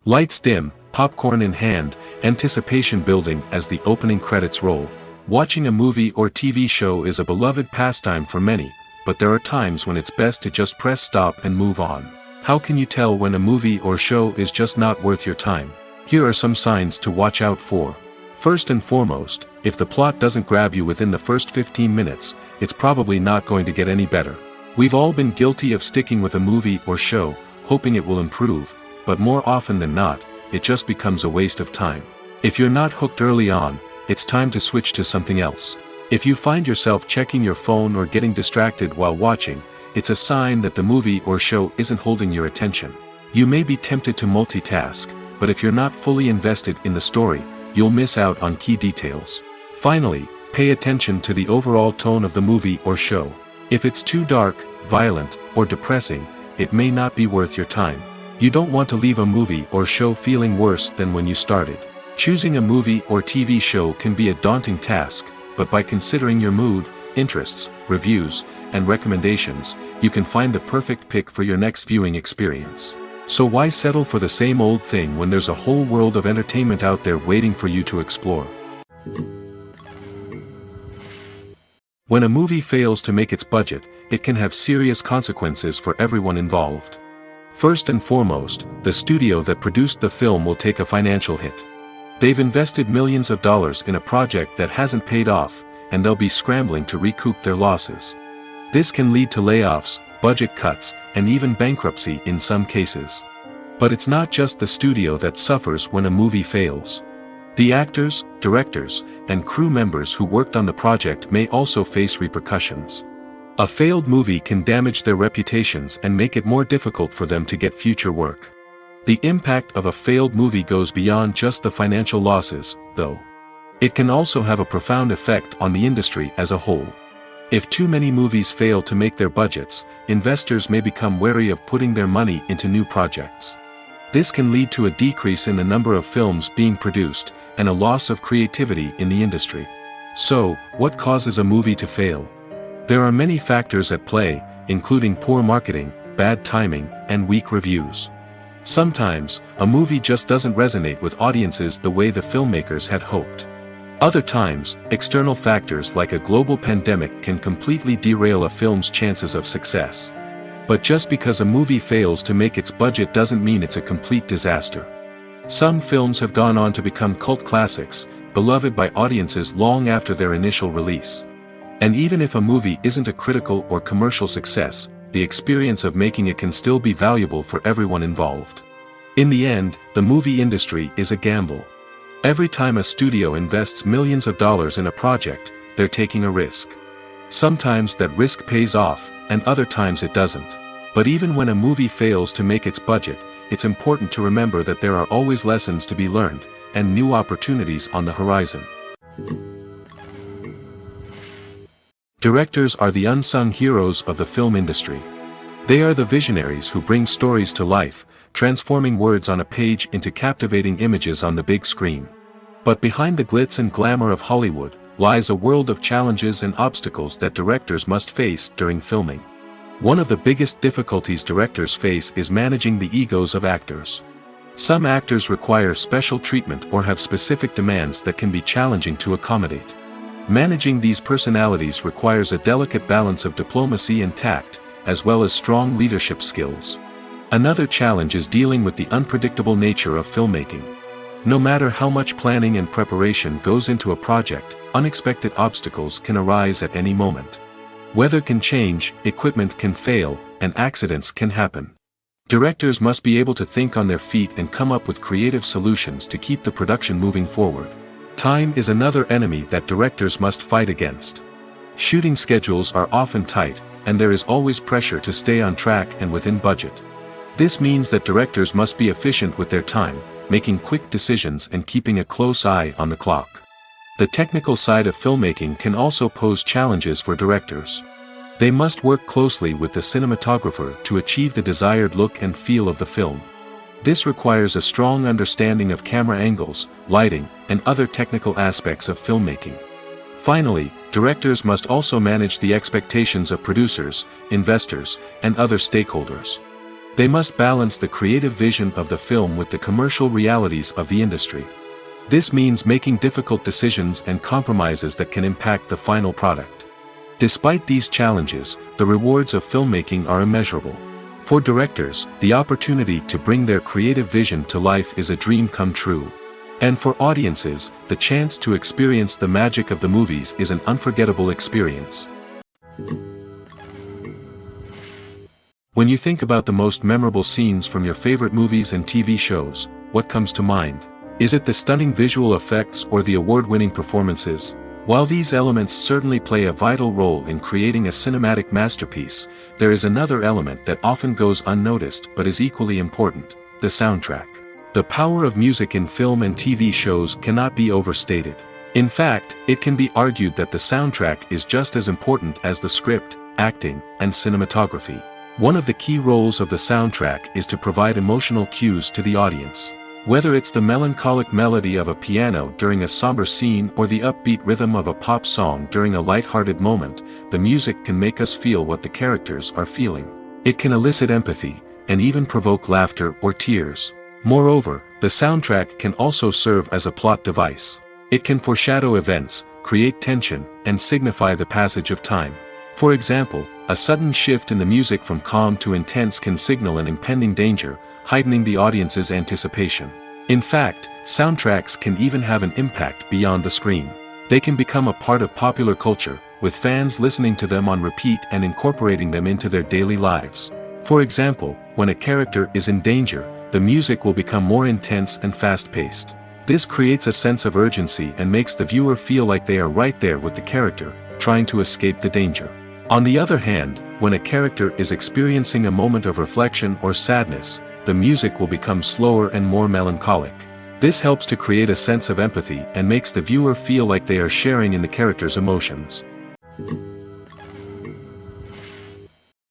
Lights dim, popcorn in hand, anticipation building as the opening credits roll. Watching a movie or TV show is a beloved pastime for many, but there are times when it's best to just press stop and move on. How can you tell when a movie or show is just not worth your time? Here are some signs to watch out for. First and foremost, if the plot doesn't grab you within the first 15 minutes, it's probably not going to get any better. We've all been guilty of sticking with a movie or show, hoping it will improve, but more often than not, it just becomes a waste of time. If you're not hooked early on, it's time to switch to something else. If you find yourself checking your phone or getting distracted while watching, it's a sign that the movie or show isn't holding your attention. You may be tempted to multitask, but if you're not fully invested in the story, you'll miss out on key details. Finally, pay attention to the overall tone of the movie or show. If it's too dark, violent, or depressing, it may not be worth your time. You don't want to leave a movie or show feeling worse than when you started. Choosing a movie or TV show can be a daunting task, but by considering your mood, interests, reviews, and recommendations, you can find the perfect pick for your next viewing experience. So why settle for the same old thing when there's a whole world of entertainment out there waiting for you to explore? When a movie fails to make its budget, it can have serious consequences for everyone involved. First and foremost, the studio that produced the film will take a financial hit. They've invested millions of dollars in a project that hasn't paid off, and they'll be scrambling to recoup their losses. This can lead to layoffs, budget cuts, and even bankruptcy in some cases. But it's not just the studio that suffers when a movie fails. The actors, directors, and crew members who worked on the project may also face repercussions. A failed movie can damage their reputations and make it more difficult for them to get future work. The impact of a failed movie goes beyond just the financial losses, though. It can also have a profound effect on the industry as a whole. If too many movies fail to make their budgets, investors may become wary of putting their money into new projects. This can lead to a decrease in the number of films being produced, and a loss of creativity in the industry. So, what causes a movie to fail? There are many factors at play, including poor marketing, bad timing, and weak reviews. Sometimes, a movie just doesn't resonate with audiences the way the filmmakers had hoped. Other times, external factors like a global pandemic can completely derail a film's chances of success. But just because a movie fails to make its budget doesn't mean it's a complete disaster. Some films have gone on to become cult classics, beloved by audiences long after their initial release. And even if a movie isn't a critical or commercial success, the experience of making it can still be valuable for everyone involved. In the end, the movie industry is a gamble. Every time a studio invests millions of dollars in a project, they're taking a risk. Sometimes that risk pays off, and other times it doesn't. But even when a movie fails to make its budget, it's important to remember that there are always lessons to be learned, and new opportunities on the horizon. Directors are the unsung heroes of the film industry. They are the visionaries who bring stories to life, transforming words on a page into captivating images on the big screen. But behind the glitz and glamour of Hollywood, lies a world of challenges and obstacles that directors must face during filming. One of the biggest difficulties directors face is managing the egos of actors. Some actors require special treatment or have specific demands that can be challenging to accommodate. Managing these personalities requires a delicate balance of diplomacy and tact, as well as strong leadership skills. Another challenge is dealing with the unpredictable nature of filmmaking. No matter how much planning and preparation goes into a project, unexpected obstacles can arise at any moment. Weather can change, equipment can fail, and accidents can happen. Directors must be able to think on their feet and come up with creative solutions to keep the production moving forward. Time is another enemy that directors must fight against. Shooting schedules are often tight, and there is always pressure to stay on track and within budget. This means that directors must be efficient with their time, making quick decisions and keeping a close eye on the clock. The technical side of filmmaking can also pose challenges for directors. They must work closely with the cinematographer to achieve the desired look and feel of the film. This requires a strong understanding of camera angles, lighting, and other technical aspects of filmmaking. Finally, directors must also manage the expectations of producers, investors, and other stakeholders. They must balance the creative vision of the film with the commercial realities of the industry. This means making difficult decisions and compromises that can impact the final product. Despite these challenges, the rewards of filmmaking are immeasurable. For directors, the opportunity to bring their creative vision to life is a dream come true. And for audiences, the chance to experience the magic of the movies is an unforgettable experience. When you think about the most memorable scenes from your favorite movies and TV shows, what comes to mind? Is it the stunning visual effects or the award-winning performances? While these elements certainly play a vital role in creating a cinematic masterpiece, there is another element that often goes unnoticed but is equally important: the soundtrack. The power of music in film and TV shows cannot be overstated. In fact, it can be argued that the soundtrack is just as important as the script, acting, and cinematography. One of the key roles of the soundtrack is to provide emotional cues to the audience. Whether it's the melancholic melody of a piano during a somber scene or the upbeat rhythm of a pop song during a light-hearted moment, the music can make us feel what the characters are feeling. It can elicit empathy, and even provoke laughter or tears. Moreover, the soundtrack can also serve as a plot device. It can foreshadow events, create tension, and signify the passage of time. For example, a sudden shift in the music from calm to intense can signal an impending danger, heightening the audience's anticipation. In fact, soundtracks can even have an impact beyond the screen. They can become a part of popular culture, with fans listening to them on repeat and incorporating them into their daily lives. For example, when a character is in danger, the music will become more intense and fast-paced. This creates a sense of urgency and makes the viewer feel like they are right there with the character, trying to escape the danger. On the other hand, when a character is experiencing a moment of reflection or sadness, the music will become slower and more melancholic. This helps to create a sense of empathy and makes the viewer feel like they are sharing in the character's emotions.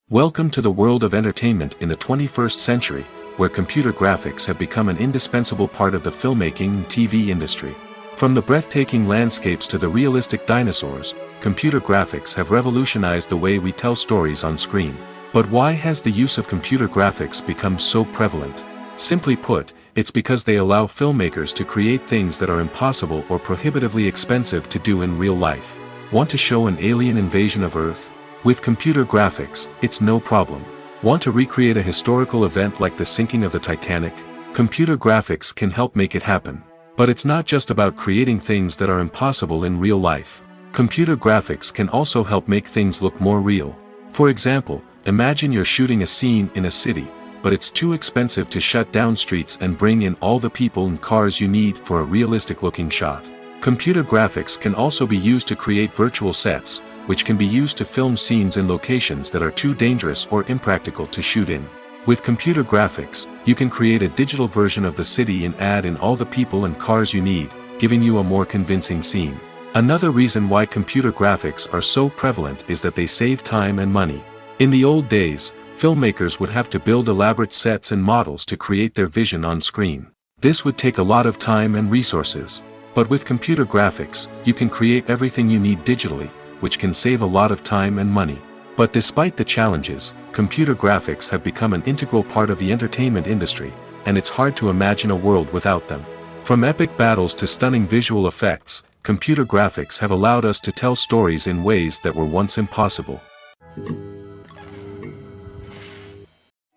Welcome to the world of entertainment in the 21st century, where computer graphics have become an indispensable part of the filmmaking and TV industry. From the breathtaking landscapes to the realistic dinosaurs, computer graphics have revolutionized the way we tell stories on screen. But why has the use of computer graphics become so prevalent? Simply put, it's because they allow filmmakers to create things that are impossible or prohibitively expensive to do in real life. Want to show an alien invasion of Earth? With computer graphics, it's no problem. Want to recreate a historical event like the sinking of the Titanic? Computer graphics can help make it happen. But it's not just about creating things that are impossible in real life. Computer graphics can also help make things look more real. For example, imagine you're shooting a scene in a city, but it's too expensive to shut down streets and bring in all the people and cars you need for a realistic-looking shot. Computer graphics can also be used to create virtual sets, which can be used to film scenes in locations that are too dangerous or impractical to shoot in. With computer graphics, you can create a digital version of the city and add in all the people and cars you need, giving you a more convincing scene. Another reason why computer graphics are so prevalent is that they save time and money. In the old days, filmmakers would have to build elaborate sets and models to create their vision on screen. This would take a lot of time and resources. But with computer graphics, you can create everything you need digitally, which can save a lot of time and money. But despite the challenges, computer graphics have become an integral part of the entertainment industry, and it's hard to imagine a world without them. From epic battles to stunning visual effects, computer graphics have allowed us to tell stories in ways that were once impossible.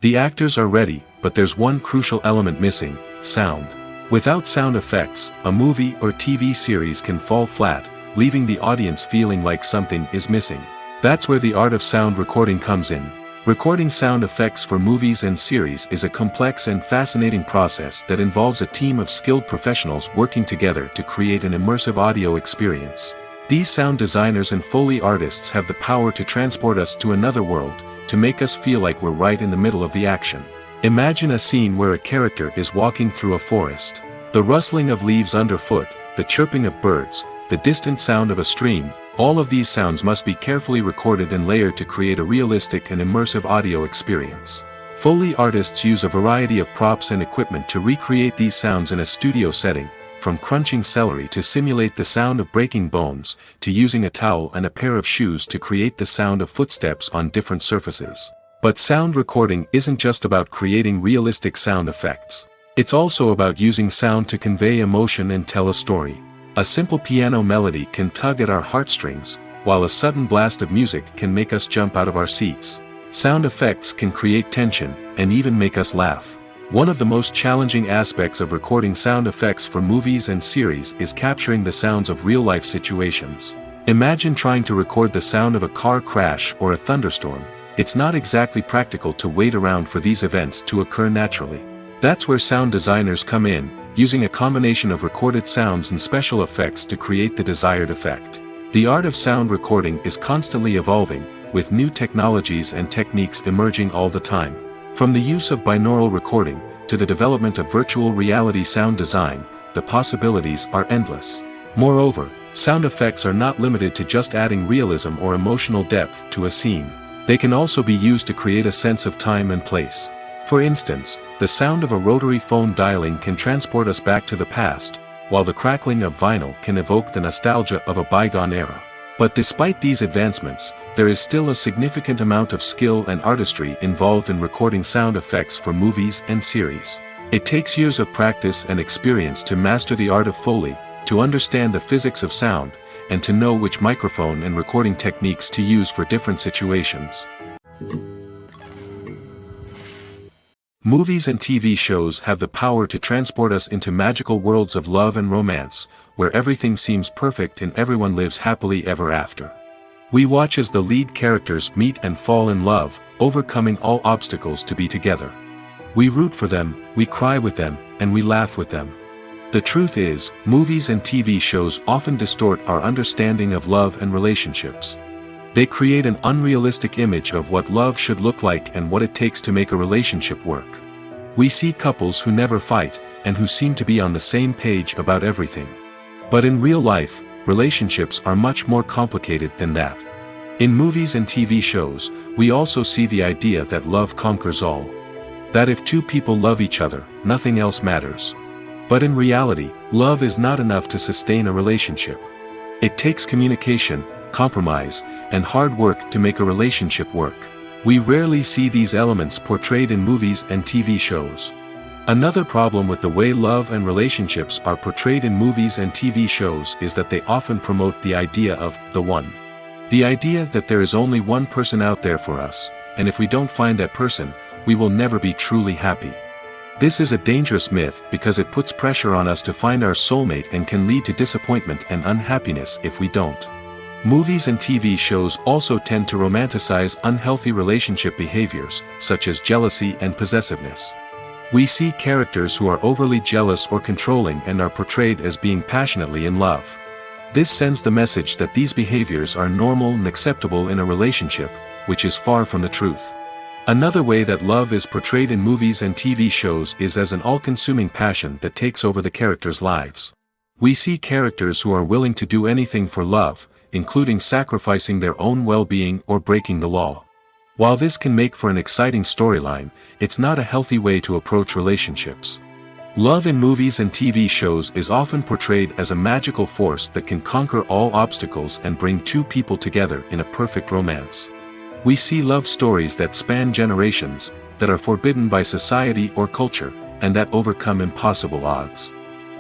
The actors are ready, but there's one crucial element missing: sound. Without sound effects, a movie or TV series can fall flat, leaving the audience feeling like something is missing. That's where the art of sound recording comes in. Recording sound effects for movies and series is a complex and fascinating process that involves a team of skilled professionals working together to create an immersive audio experience. These sound designers and Foley artists have the power to transport us to another world, to make us feel like we're right in the middle of the action. Imagine a scene where a character is walking through a forest. The rustling of leaves underfoot, the chirping of birds, the distant sound of a stream, all of these sounds must be carefully recorded and layered to create a realistic and immersive audio experience. Foley artists use a variety of props and equipment to recreate these sounds in a studio setting, from crunching celery to simulate the sound of breaking bones, to using a towel and a pair of shoes to create the sound of footsteps on different surfaces. But sound recording isn't just about creating realistic sound effects. It's also about using sound to convey emotion and tell a story. A simple piano melody can tug at our heartstrings, while a sudden blast of music can make us jump out of our seats. Sound effects can create tension, and even make us laugh. One of the most challenging aspects of recording sound effects for movies and series is capturing the sounds of real-life situations. Imagine trying to record the sound of a car crash or a thunderstorm. It's not exactly practical to wait around for these events to occur naturally. That's where sound designers come in, using a combination of recorded sounds and special effects to create the desired effect. The art of sound recording is constantly evolving, with new technologies and techniques emerging all the time. From the use of binaural recording, to the development of virtual reality sound design, the possibilities are endless. Moreover, sound effects are not limited to just adding realism or emotional depth to a scene. They can also be used to create a sense of time and place. For instance, the sound of a rotary phone dialing can transport us back to the past, while the crackling of vinyl can evoke the nostalgia of a bygone era. But despite these advancements, there is still a significant amount of skill and artistry involved in recording sound effects for movies and series. It takes years of practice and experience to master the art of Foley, to understand the physics of sound, and to know which microphone and recording techniques to use for different situations. Movies and TV shows have the power to transport us into magical worlds of love and romance, where everything seems perfect and everyone lives happily ever after. We watch as the lead characters meet and fall in love, overcoming all obstacles to be together. We root for them, we cry with them, and we laugh with them. The truth is, movies and TV shows often distort our understanding of love and relationships. They create an unrealistic image of what love should look like and what it takes to make a relationship work. We see couples who never fight, and who seem to be on the same page about everything. But in real life, relationships are much more complicated than that. In movies and TV shows, we also see the idea that love conquers all. That if two people love each other, nothing else matters. But in reality, love is not enough to sustain a relationship. It takes communication, compromise, and hard work to make a relationship work. We rarely see these elements portrayed in movies and TV shows. Another problem with the way love and relationships are portrayed in movies and TV shows is that they often promote the idea of the one. The idea that there is only one person out there for us, and if we don't find that person, we will never be truly happy. This is a dangerous myth because it puts pressure on us to find our soulmate and can lead to disappointment and unhappiness if we don't. Movies and TV shows also tend to romanticize unhealthy relationship behaviors, such as jealousy and possessiveness. We see characters who are overly jealous or controlling and are portrayed as being passionately in love. This sends the message that these behaviors are normal and acceptable in a relationship, which is far from the truth. Another way that love is portrayed in movies and TV shows is as an all-consuming passion that takes over the characters' lives. We see characters who are willing to do anything for love, including sacrificing their own well-being or breaking the law. While this can make for an exciting storyline, it's not a healthy way to approach relationships. Love in movies and TV shows is often portrayed as a magical force that can conquer all obstacles and bring two people together in a perfect romance. We see love stories that span generations, that are forbidden by society or culture, and that overcome impossible odds.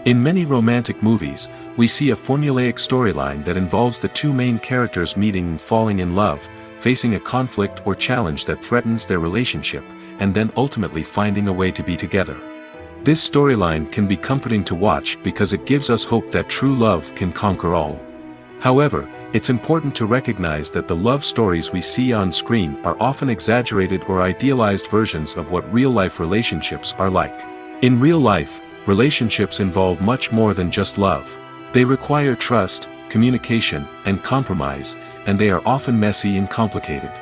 In many romantic movies, we see a formulaic storyline that involves the two main characters meeting and falling in love, facing a conflict or challenge that threatens their relationship, and then ultimately finding a way to be together. This storyline can be comforting to watch because it gives us hope that true love can conquer all. However, it's important to recognize that the love stories we see on screen are often exaggerated or idealized versions of what real-life relationships are like. In real life, relationships involve much more than just love. They require trust, communication, and compromise, and they are often messy and complicated.